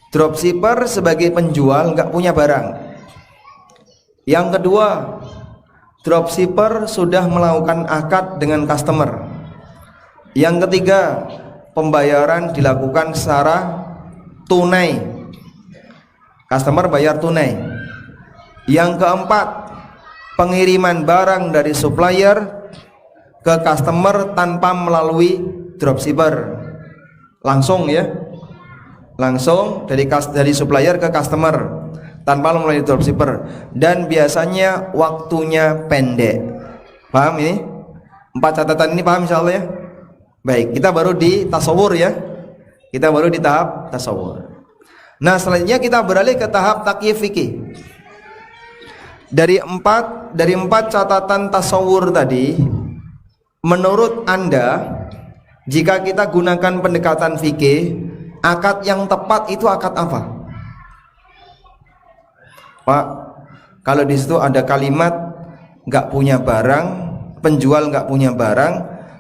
dropshipper sebagai penjual nggak punya barang. Yang kedua, dropshipper sudah melakukan akad dengan customer. Yang ketiga, pembayaran dilakukan secara tunai, customer bayar tunai. Yang keempat, pengiriman barang dari supplier ke customer tanpa melalui dropshipper, langsung ya, langsung dari supplier ke customer tanpa melalui dropshipper, dan biasanya waktunya pendek. Paham ini? 4 catatan ini paham insyaallah ya? Baik, kita baru di tasawur ya. Kita baru di tahap tasawur. Nah, selanjutnya kita beralih ke tahap takyif fikih. Dari empat catatan tasawur tadi, menurut Anda, jika kita gunakan pendekatan fikih, akad yang tepat itu akad apa? Pak, kalau di situ ada kalimat nggak punya barang, penjual nggak punya barang,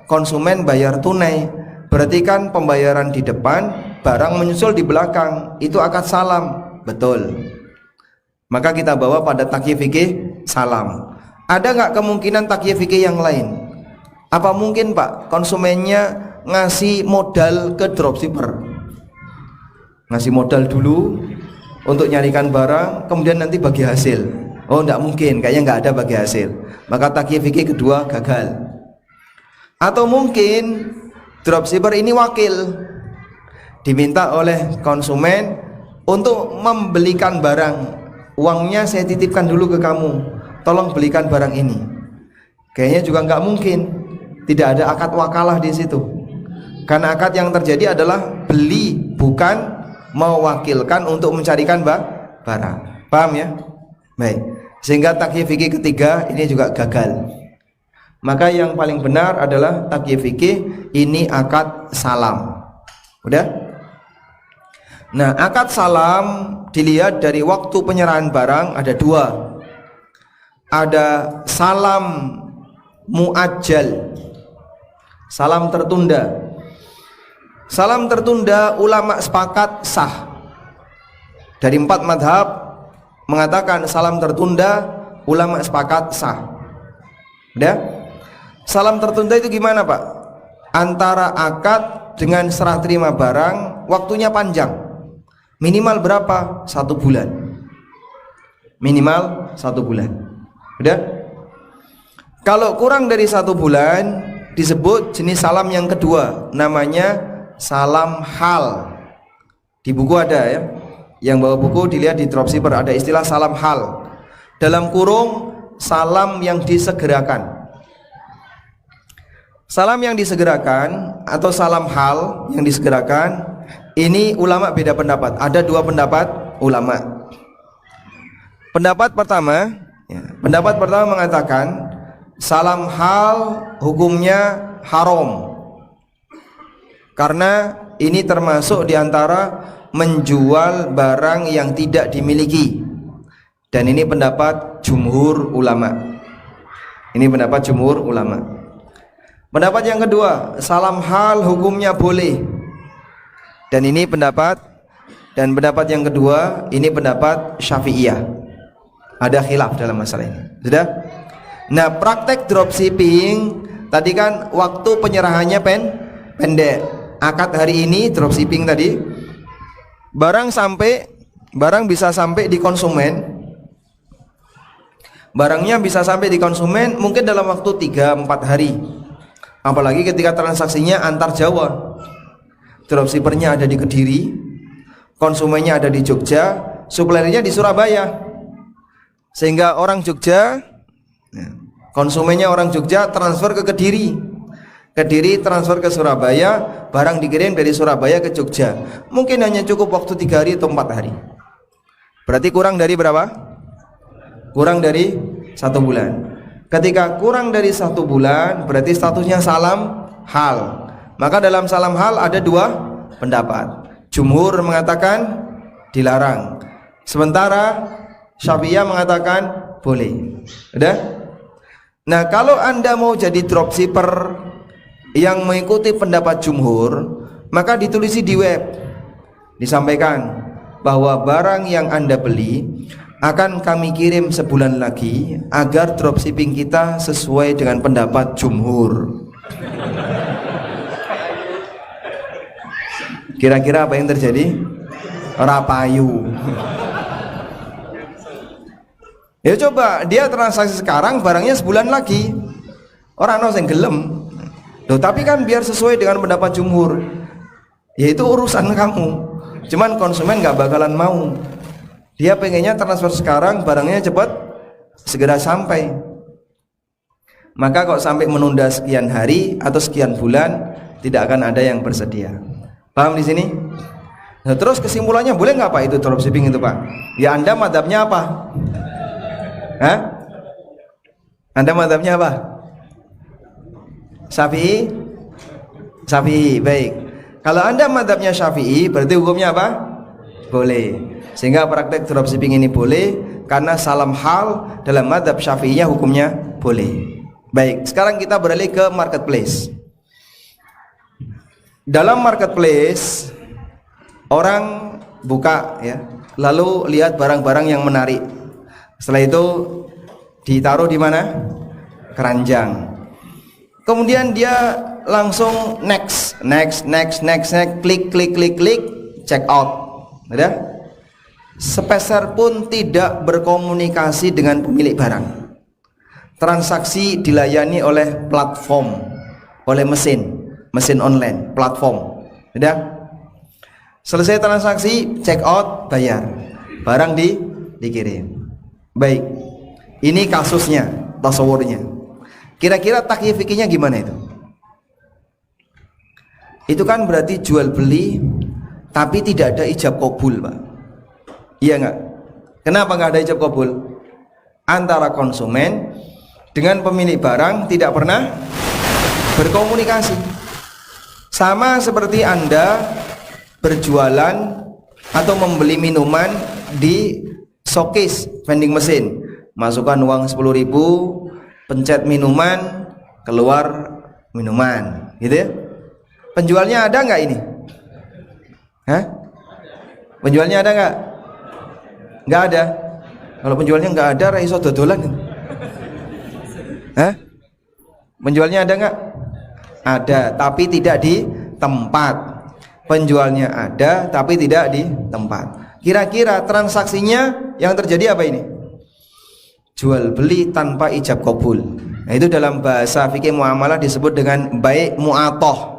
konsumen bayar tunai, berarti kan pembayaran di depan, barang menyusul di belakang, itu akad salam, betul. Maka kita bawa pada takyif fikih salam. Ada nggak kemungkinan takyif fikih yang lain? Apa mungkin Pak, konsumennya ngasih modal ke dropshipper, ngasih modal dulu untuk nyarikan barang, kemudian nanti bagi hasil? Oh, enggak mungkin, kayaknya enggak ada bagi hasil. Maka takyif fikih kedua gagal. Atau mungkin dropshipper ini wakil, diminta oleh konsumen untuk membelikan barang, uangnya saya titipkan dulu ke kamu, tolong belikan barang ini. Kayaknya juga enggak mungkin, tidak ada akad wakalah di situ. Karena akad yang terjadi adalah beli, bukan mewakilkan untuk mencarikan barang. Paham ya? Baik. Sehingga takyif fikih ketiga ini juga gagal. Maka yang paling benar adalah takyif fikih ini akad salam. Udah? Nah, akad salam dilihat dari waktu penyerahan barang ada 2. Ada salam muajjal, salam tertunda. Salam tertunda ulama sepakat sah. Dari 4 madhab mengatakan salam tertunda, ulama sepakat sah. Udah? Salam tertunda itu gimana Pak? Antara akad dengan serah terima barang waktunya panjang. Minimal berapa? 1 bulan. Minimal 1 bulan. Udah? Kalau kurang dari 1 bulan disebut jenis salam yang kedua, namanya salam hal. Di buku ada ya, yang bawa buku dilihat di dropshipper ada istilah salam hal, dalam kurung salam yang disegerakan. Salam yang disegerakan atau salam hal yang disegerakan ini ulama beda pendapat. Ada 2 pendapat ulama. Pendapat pertama mengatakan salam hal hukumnya haram, karena ini termasuk diantara menjual barang yang tidak dimiliki. Dan ini pendapat jumhur ulama. Ini pendapat jumhur ulama. Pendapat yang kedua, salam hal hukumnya boleh. Dan ini pendapat yang kedua, ini pendapat Syafi'iyah. Ada khilaf dalam masalah ini. Sudah? Nah, praktek dropshipping tadi kan waktu penyerahannya pendek. Akad hari ini dropshipping tadi, barang bisa sampai di konsumen. Barangnya bisa sampai di konsumen mungkin dalam waktu 3-4 hari. Apalagi ketika transaksinya antar Jawa. Dropshippernya ada di Kediri, konsumennya ada di Jogja, suppliernya di Surabaya. Sehingga orang Jogja, konsumennya orang Jogja transfer ke Kediri, Kediri transfer ke Surabaya, barang dikirim dari Surabaya ke Jogja. Mungkin hanya cukup waktu 3 hari atau 4 hari. Berarti kurang dari berapa? Kurang dari 1 bulan. Ketika kurang dari 1 bulan, berarti statusnya salam hal. Maka dalam salam hal ada 2 pendapat. Jumhur mengatakan dilarang, sementara Syafi'iyah mengatakan boleh. Udah? Nah, kalau Anda mau jadi dropshipper yang mengikuti pendapat jumhur, maka ditulisi di web, disampaikan bahwa barang yang Anda beli akan kami kirim sebulan lagi agar dropshipping kita sesuai dengan pendapat jumhur. Kira-kira apa yang terjadi? Rapayu. Ya coba dia transaksi sekarang, barangnya sebulan lagi. Orang yang gelem. Loh, tapi kan biar sesuai dengan pendapat jumhur. Ya itu urusan kamu. Cuman konsumen nggak bakalan mau. Dia pengennya transfer sekarang, barangnya cepat segera sampai. Maka kok sampai menunda sekian hari atau sekian bulan, tidak akan ada yang bersedia. Paham di sini? Nah, terus kesimpulannya boleh nggak Pak itu dropshipping itu Pak? Ya Anda madhabnya apa? Hah? Anda madhabnya apa? Syafi'i? Syafi'i, baik. Kalau Anda madhabnya Syafi'i, berarti hukumnya apa? Boleh. Sehingga praktek dropshipping ini boleh, karena salam hal dalam madhab Syafi'iyah hukumnya boleh. Baik, sekarang kita beralih ke marketplace. Dalam marketplace, orang buka ya, lalu lihat barang-barang yang menarik. Setelah itu ditaruh di mana? Keranjang. Kemudian dia langsung next, klik, check out. Udah? Sepeser pun tidak berkomunikasi dengan pemilik barang. Transaksi dilayani oleh platform, oleh mesin online, platform. Udah? Selesai transaksi, check out, bayar. Barang dikirim. Baik, ini kasusnya, tasawurnya. Kira-kira takyif fikihnya gimana itu? Itu kan berarti jual beli, tapi tidak ada ijab kabul, Pak. Iya nggak? Kenapa nggak ada ijab kabul? Antara konsumen dengan pemilik barang tidak pernah berkomunikasi. Sama seperti Anda berjualan atau membeli minuman di showcase vending mesin, masukkan uang 10.000, pencet minuman, keluar minuman, gitu ya. Penjualnya ada nggak ini? Hah? Penjualnya ada nggak? Nggak ada. Kalau penjualnya nggak ada, raiso dodolan. Hah? Penjualnya ada nggak? Ada, tapi tidak di tempat. Penjualnya ada, tapi tidak di tempat. Kira-kira transaksinya yang terjadi apa ini? Jual beli tanpa ijab kabul. Nah, itu dalam bahasa fikih muamalah disebut dengan baik mu'atoh.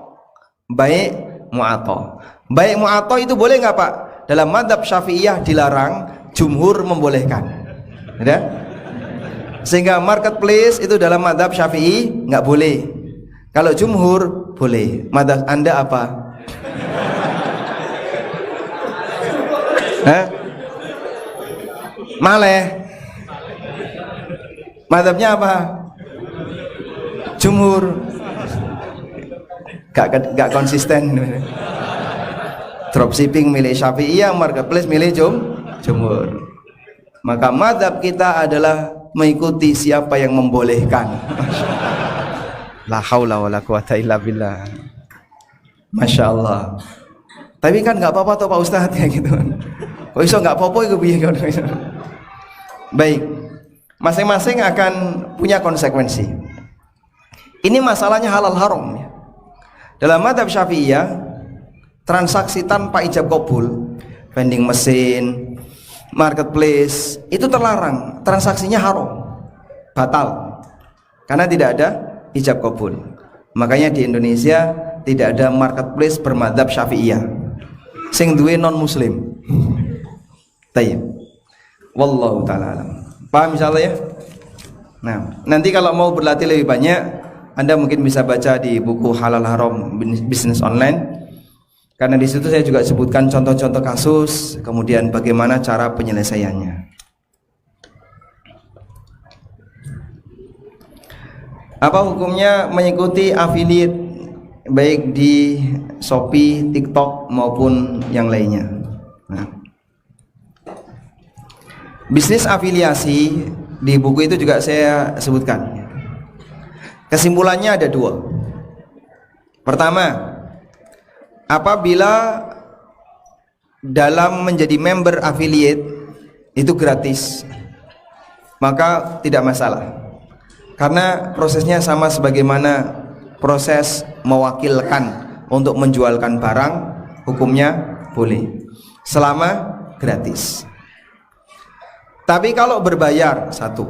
Baik mu'atoh. Baik mu'atoh itu boleh nggak Pak? Dalam madhab Syafi'iyah dilarang, jumhur membolehkan. Ada? Sehingga marketplace itu dalam madhab Syafi'i nggak boleh. Kalau jumhur boleh. Madhab Anda apa? Hah? Maleh. Madhabnya apa? Jumhur. Gak konsisten. Dropshipping milik Syafi'iyah, marketplace milik jumhur. Maka madhab kita adalah mengikuti siapa yang membolehkan. La haula wala quwata illa billah. Masya Allah. Tapi kan nggak apa-apa tuh Pak Ustadz ya gitu. Kok iso nggak apa-apa itu piye. Baik, masing-masing akan punya konsekuensi. Ini masalahnya halal haram ya. Dalam mazhab Syafi'iyah, transaksi tanpa ijab kabul, vending mesin, marketplace, itu terlarang, transaksinya haram, batal, karena tidak ada ijab kabul. Makanya di Indonesia tidak ada marketplace bermadzhab Syafi'iyah sing duwe non muslim. Tayyib. Wallahu ta'ala alam. Paham insyaallah ya? Nah, nanti kalau mau berlatih lebih banyak, Anda mungkin bisa baca di buku Halal Haram Bisnis Online. Karena di situ saya juga sebutkan contoh-contoh kasus, kemudian bagaimana cara penyelesaiannya. Apa hukumnya mengikuti affiliate baik di Shopee, TikTok maupun yang lainnya? Nah, bisnis afiliasi di buku itu juga saya sebutkan. Kesimpulannya ada dua. Pertama, apabila dalam menjadi member affiliate itu gratis, maka tidak masalah, karena prosesnya sama sebagaimana proses mewakilkan untuk menjualkan barang, hukumnya boleh selama gratis. Tapi kalau berbayar, satu,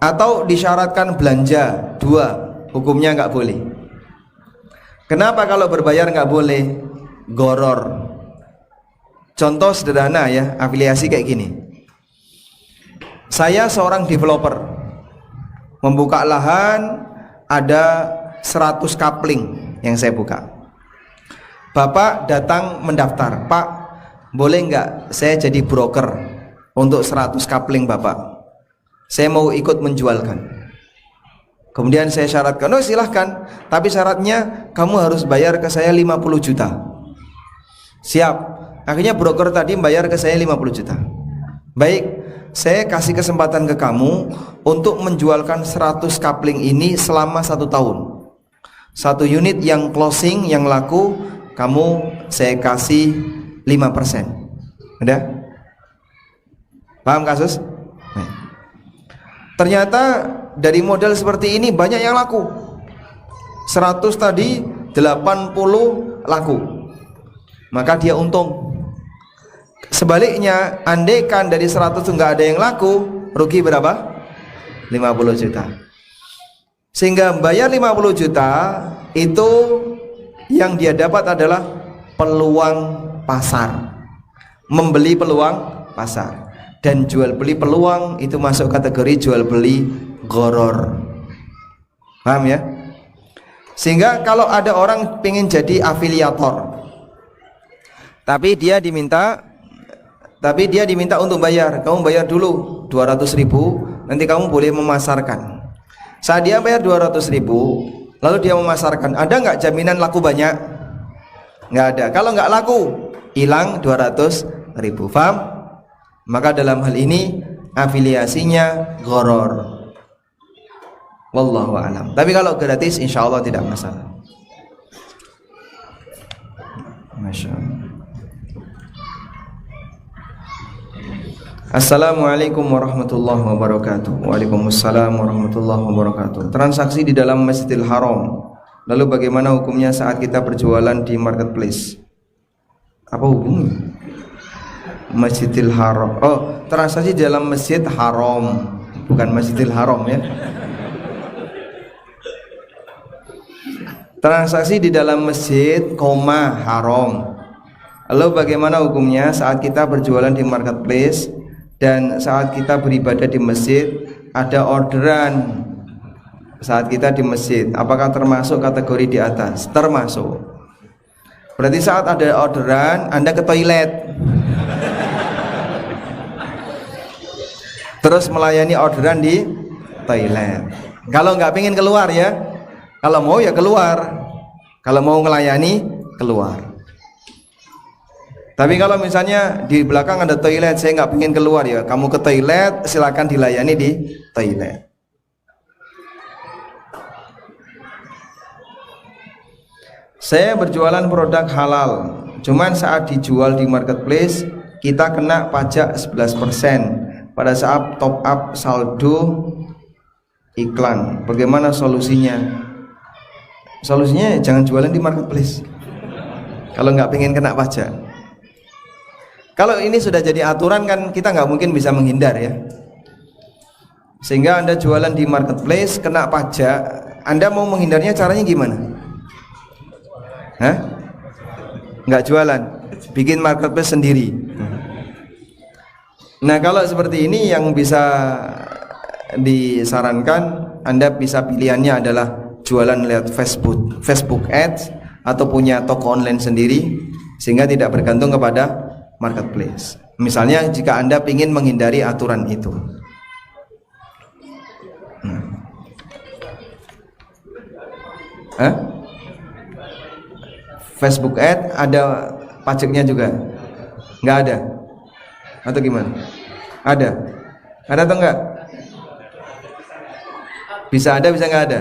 atau disyaratkan belanja, dua, hukumnya nggak boleh. Kenapa kalau berbayar nggak boleh? Goror. Contoh sederhana ya, afiliasi kayak gini. Saya seorang developer, membuka lahan, ada 100 kapling yang saya buka. Bapak datang mendaftar, Pak, boleh nggak saya jadi broker untuk 100 kapling Bapak? Saya mau ikut menjualkan. Kemudian saya syaratkan, oh silahkan, tapi syaratnya kamu harus bayar ke saya 50 juta. Siap. Akhirnya broker tadi bayar ke saya 50 juta. Baik, saya kasih kesempatan ke kamu untuk menjualkan 100 kapling ini selama 1 tahun. 1 unit yang closing, yang laku, kamu saya kasih 5%. Udah? Paham kasus? Nah. Ternyata dari model seperti ini banyak yang laku. 100 tadi 80 laku, maka dia untung. Sebaliknya, andaikan dari 100 itu nggak ada yang laku, rugi berapa? 50 juta. Sehingga bayar 50 juta itu yang dia dapat adalah peluang pasar, membeli peluang pasar. Dan jual beli peluang itu masuk kategori jual beli goror. Paham ya? Sehingga kalau ada orang pengen jadi afiliator, tapi dia diminta untuk bayar, kamu bayar dulu 200.000, nanti kamu boleh memasarkan. Saat dia bayar 200.000, lalu dia memasarkan, ada nggak jaminan laku banyak? Nggak ada. Kalau nggak laku, hilang 200.000. Paham? Maka dalam hal ini afiliasinya goror. Wallahu a'lam. Tapi kalau gratis insya Allah tidak masalah. Masya Allah. Assalamualaikum warahmatullahi wabarakatuh. Waalaikumsalam warahmatullahi wabarakatuh. Transaksi di dalam Masjidil Haram, lalu bagaimana hukumnya saat kita berjualan di marketplace? Apa hukumnya? Masjidil Haram. Oh, transaksi di dalam Masjid Haram, bukan Masjidil Haram ya. Transaksi di dalam masjid, haram. Lalu bagaimana hukumnya saat kita berjualan di marketplace dan saat kita beribadah di masjid ada orderan saat kita di masjid? Apakah termasuk kategori di atas? Termasuk. Berarti saat ada orderan Anda ke toilet, terus melayani orderan di toilet. Kalau nggak pengen keluar ya, kalau mau ya keluar, kalau mau melayani keluar. Tapi kalau misalnya di belakang ada toilet, saya nggak pengen keluar ya, kamu ke toilet, silakan dilayani di toilet. Saya berjualan produk halal, cuman saat dijual di marketplace kita kena pajak 11%. pada saat top up saldo iklan. Bagaimana solusinya? Solusinya jangan jualan di marketplace kalau nggak pengen kena pajak. Kalau ini sudah jadi aturan kan kita nggak mungkin bisa menghindar ya. Sehingga Anda jualan di marketplace kena pajak, Anda mau menghindarnya caranya gimana? Hah? Nggak jualan, bikin marketplace sendiri. Nah kalau seperti ini yang bisa disarankan, Anda bisa pilihannya adalah jualan lewat Facebook Ads atau punya toko online sendiri sehingga tidak bergantung kepada marketplace. Misalnya jika Anda ingin menghindari aturan itu. Facebook Ad ada pajaknya juga? Nggak ada? Atau gimana? Ada? Ada atau enggak? Bisa ada, bisa nggak ada?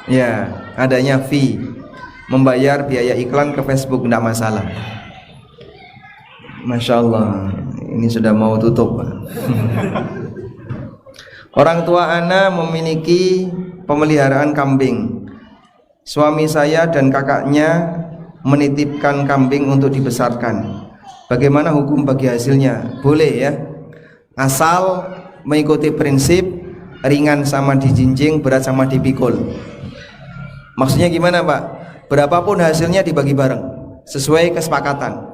Ya, adanya fee, membayar biaya iklan ke Facebook enggak masalah. Masya Allah, ini sudah mau tutup. Orang tua ana memiliki pemeliharaan kambing. Suami saya dan kakaknya menitipkan kambing untuk dibesarkan. Bagaimana hukum bagi hasilnya? Boleh ya, asal mengikuti prinsip ringan sama dijinjing, berat sama dipikul. Maksudnya gimana Pak? Berapapun hasilnya dibagi bareng sesuai kesepakatan.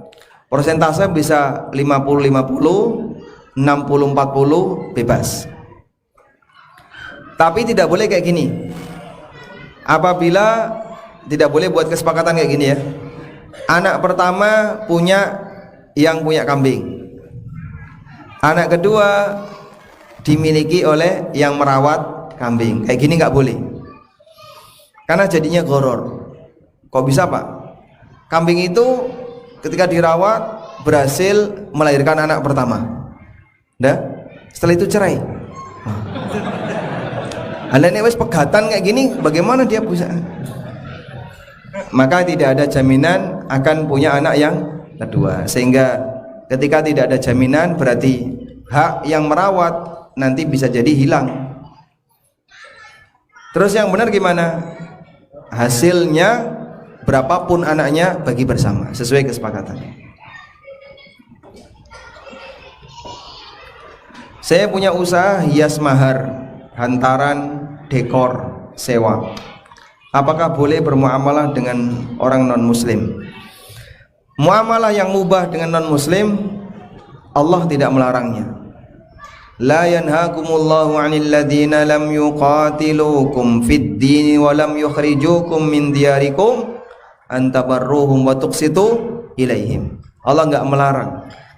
Persentase bisa 50-50, 60-40, bebas. Tapi tidak boleh kayak gini. Apabila tidak boleh buat kesepakatan kayak gini ya. Anak pertama punya yang punya kambing. Anak kedua dimiliki oleh yang merawat kambing. Kayak gini nggak boleh. Karena jadinya goror. Kok bisa Pak? Kambing itu ketika dirawat berhasil melahirkan anak pertama. Dah? Setelah itu cerai. Anda ini wes pegatan kayak gini, bagaimana dia bisa? Maka tidak ada jaminan akan punya anak yang kedua. Sehingga ketika tidak ada jaminan berarti hak yang merawat nanti bisa jadi hilang. Terus yang benar gimana? Hasilnya berapapun anaknya bagi bersama sesuai kesepakatan. Saya punya usaha hias mahar, hantaran, dekor, sewa. Apakah boleh bermuamalah dengan orang non muslim? Muamalah yang mubah dengan non muslim Allah tidak melarangnya. La yanhaakumullahu 'anil ladzina lam yuqatilukum fid din wa lam yukhrijukum min diyarikum an tabarruhum wa tuqsitu ilaihim. Allah enggak melarang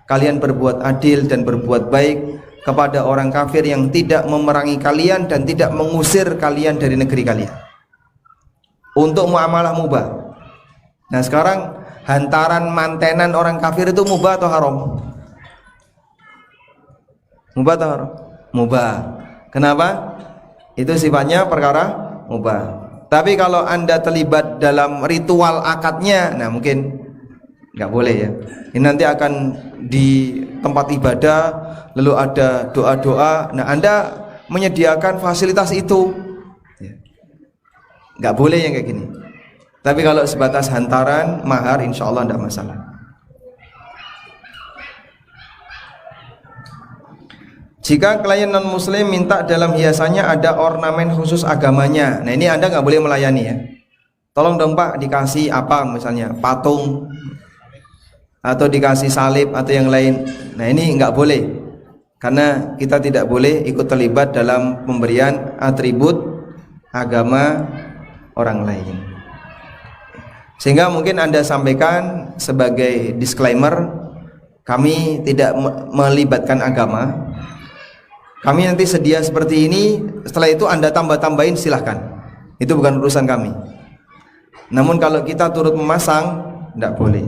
kalian berbuat adil dan berbuat baik kepada orang kafir yang tidak memerangi kalian dan tidak mengusir kalian dari negeri kalian. Untuk muamalah mubah. Nah, sekarang hantaran mantenan orang kafir itu mubah atau haram? Mubah atau haram? Mubah. Kenapa? Itu sifatnya perkara mubah. Tapi kalau Anda terlibat dalam ritual akadnya, nah mungkin nggak boleh ya. Ini nanti akan di tempat ibadah lalu ada doa-doa. Nah, Anda menyediakan fasilitas itu, nggak boleh yang kayak gini. Tapi kalau sebatas hantaran mahar, insya Allah tidak masalah. Jika klien non muslim minta dalam hiasannya ada ornamen khusus agamanya, nah ini Anda nggak boleh melayani ya. Tolong dong Pak dikasih apa, misalnya patung atau dikasih salib atau yang lain. Nah ini nggak boleh, karena kita tidak boleh ikut terlibat dalam pemberian atribut agama orang lain. Sehingga mungkin Anda sampaikan sebagai disclaimer, kami tidak melibatkan agama. Kami nanti sedia seperti ini, setelah itu Anda tambah-tambahin silahkan, itu bukan urusan kami. Namun kalau kita turut memasang, tidak boleh.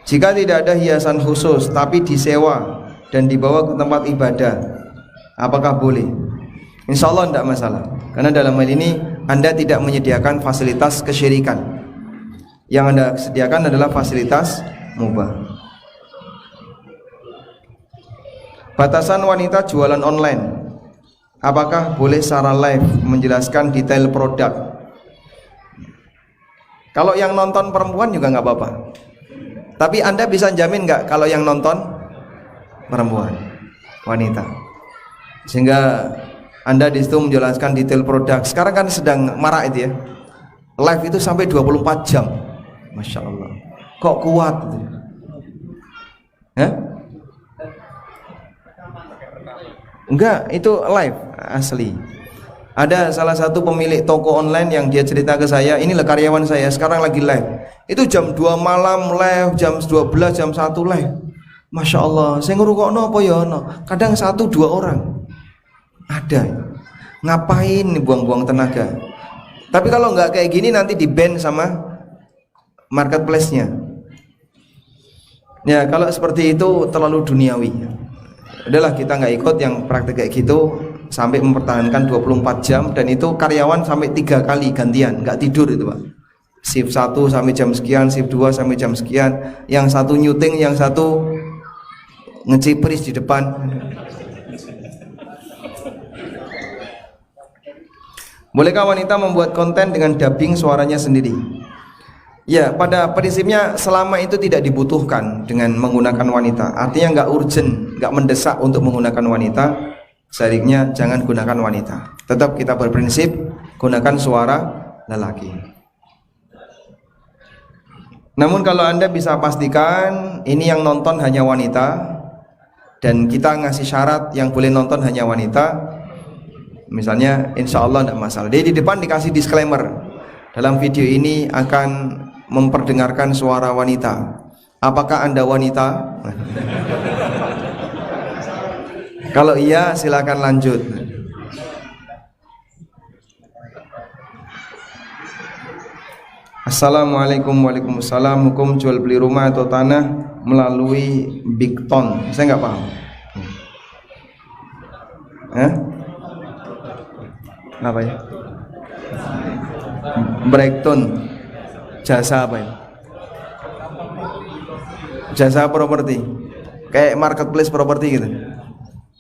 Jika tidak ada hiasan khusus tapi disewa dan dibawa ke tempat ibadah, apakah boleh? Insya Allah tidak masalah, karena dalam hal ini Anda tidak menyediakan fasilitas kesyirikan. Yang Anda sediakan adalah fasilitas mubah. Batasan wanita jualan online. Apakah boleh secara live menjelaskan detail produk? Kalau yang nonton perempuan juga nggak apa-apa. Tapi Anda bisa jamin nggak kalau yang nonton perempuan, wanita? Sehingga Anda di situ menjelaskan detail produk. Sekarang kan sedang marak itu ya. Live itu sampai 24 jam. Masya Allah. Kok kuat itu? Hah? Enggak, itu live asli. Ada salah satu pemilik toko online yang dia cerita ke saya, inilah karyawan saya sekarang lagi live. Itu jam 2 malam live, jam 12, jam 1 live. Masya Allah, saya ngerukokno apa ya no? Kadang 1-2 orang. Ada. Ngapain buang-buang tenaga? Tapi kalau nggak kayak gini nanti di-ban sama marketplace-nya. Ya, kalau seperti itu terlalu duniawi. Udahlah kita nggak ikut yang praktek kayak gitu sampai mempertahankan 24 jam, dan itu karyawan sampai 3 kali gantian, nggak tidur itu Pak. Shift 1 sampai jam sekian, shift 2 sampai jam sekian, yang satu nyuting, yang satu ngecipris di depan. Bolehkah wanita membuat konten dengan dubbing suaranya sendiri? Ya, pada prinsipnya selama itu tidak dibutuhkan dengan menggunakan wanita, artinya nggak urgent, nggak mendesak untuk menggunakan wanita, sebaiknya jangan gunakan wanita. Tetap kita berprinsip gunakan suara lelaki. Namun kalau Anda bisa pastikan ini yang nonton hanya wanita, dan kita ngasih syarat yang boleh nonton hanya wanita, misalnya insya Allah tidak masalah. Jadi di depan dikasih disclaimer, dalam video ini akan memperdengarkan suara wanita. Apakah Anda wanita? Kalau iya silakan lanjut. Assalamualaikum. Waalaikumsalam. Hukum jual beli rumah atau tanah melalui Bigton? Saya nggak paham. Apa ya? Breakdown. Jasa apa ya? Jasa properti, kayak marketplace properti gitu.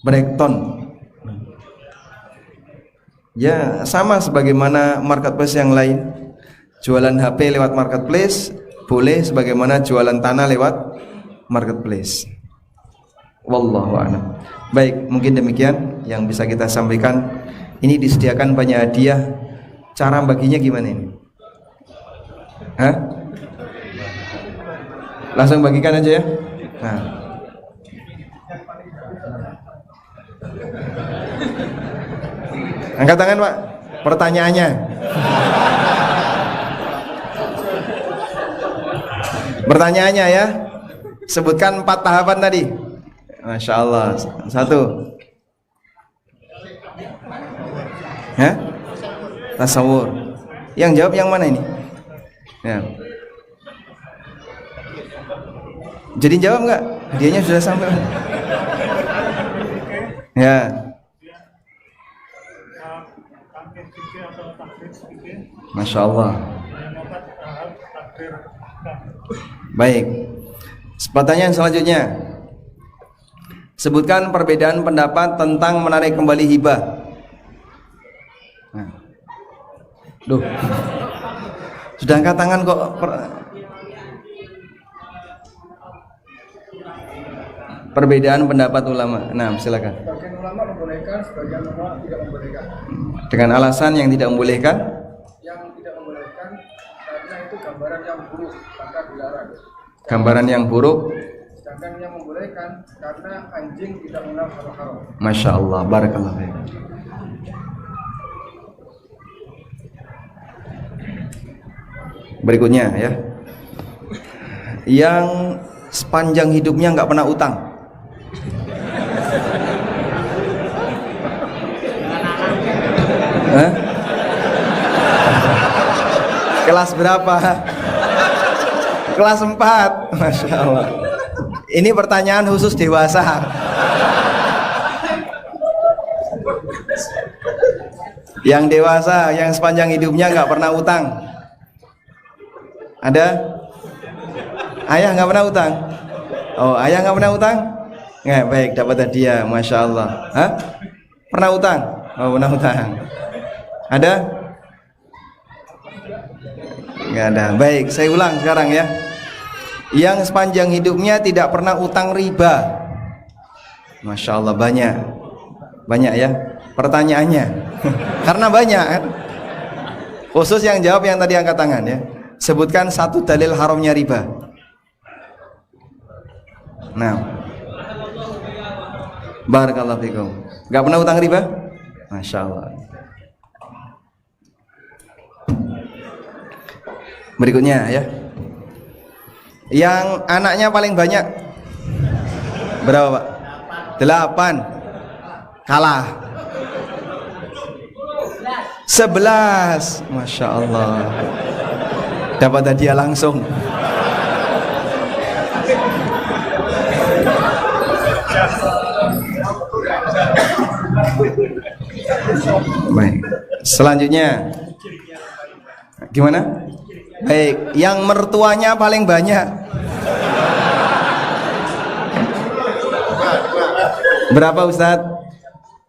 Breakdown. Ya sama sebagaimana marketplace yang lain. Jualan HP lewat marketplace boleh, sebagaimana jualan tanah lewat marketplace. Wallahu a'lam. Baik, mungkin demikian yang bisa kita sampaikan. Ini disediakan banyak hadiah. Cara baginya gimana ini? Hah? Langsung bagikan aja ya. Nah. Angkat tangan Pak. Pertanyaannya. Pertanyaannya ya. Sebutkan 4 tahapan tadi. Masya Allah. 1. Hah? Tasawur. Yang jawab yang mana ini? Ya. Jadi jawab nggak? Hadiahnya sudah sampai. Ya. Masya Allah. Baik. Pertanyaan selanjutnya. Sebutkan perbedaan pendapat tentang menarik kembali hibah. Nah. Duh. Sudah angkat tangan kok. Perbedaan pendapat ulama. Nah, silakan. Sebagian ulama membolehkan, sebagian ulama tidak membolehkan. Dengan alasan yang tidak membolehkan? Yang tidak membolehkan karena itu gambaran yang buruk, maka dilarang. Gambaran yang buruk. Sedangkan yang membolehkan karena anjing tidak mengenal haram. Masya Allah, barakallah. Berikutnya ya, yang sepanjang hidupnya nggak pernah utang. Hah? Kelas berapa? Kelas 4. Masya Allah. Ini pertanyaan khusus dewasa. Yang dewasa, yang sepanjang hidupnya nggak pernah utang. Ada? Ayah nggak pernah utang? Oh, ayah nggak pernah utang? Nggak, baik, dapat hadiah, masya Allah. Hah? Pernah utang? Oh, pernah utang. Ada? Nggak ada. Baik, saya ulang sekarang ya. Yang sepanjang hidupnya tidak pernah utang riba. Masya Allah, banyak. Banyak ya pertanyaannya. Karena banyak kan. Khusus yang jawab yang tadi angkat tangan ya. Sebutkan satu dalil haramnya riba. Nah, barakallahu fikum. Gak pernah utang riba? Masya Allah. Berikutnya ya. Yang anaknya paling banyak berapa Pak? 8. Kalah 11. Masya Allah, dapat hadiah langsung. Baik, selanjutnya gimana? Baik, yang mertuanya paling banyak berapa Ustadz?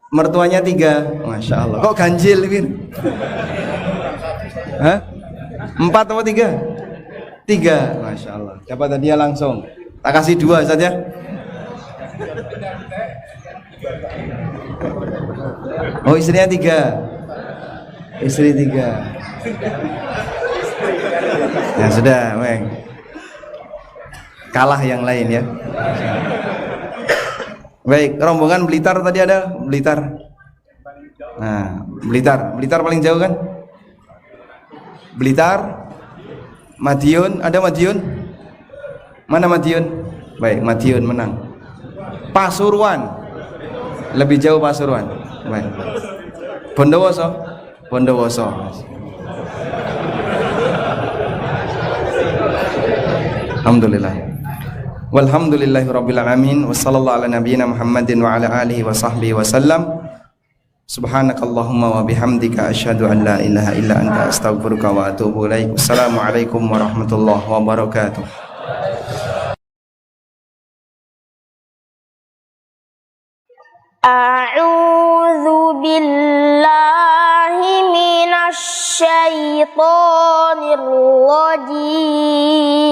Mertuanya 3. Masya Allah, kok ganjil Win? Hah? 4 atau 3? 3. Masya Allah, dapat hadiah langsung. Tak kasih 2 Ustadz ya. Oh, istrinya 3. Istri 3. Ya sudah, Weng. Kalah yang lain ya. Baik, rombongan Blitar tadi ada? Blitar. Nah, Blitar paling jauh kan? Blitar, Madiun, ada Madiun? Mana Madiun? Baik, Madiun menang. Pasuruan, lebih jauh Pasuruan. Baik. Bondowoso, Bondowoso. Alhamdulillah. Walhamdulillahirabbil alamin, wassallallahu ala nabiyyina Muhammadin wa ala alihi wa sahbihi wasallam. Subhanakallahumma wa bihamdika asyhadu an la ilaha illa anta astaghfiruka wa atubu ilaik. Wassalamualaikum warahmatullahi wabarakatuh. A'udzu billahi minasy syaithanir rajim.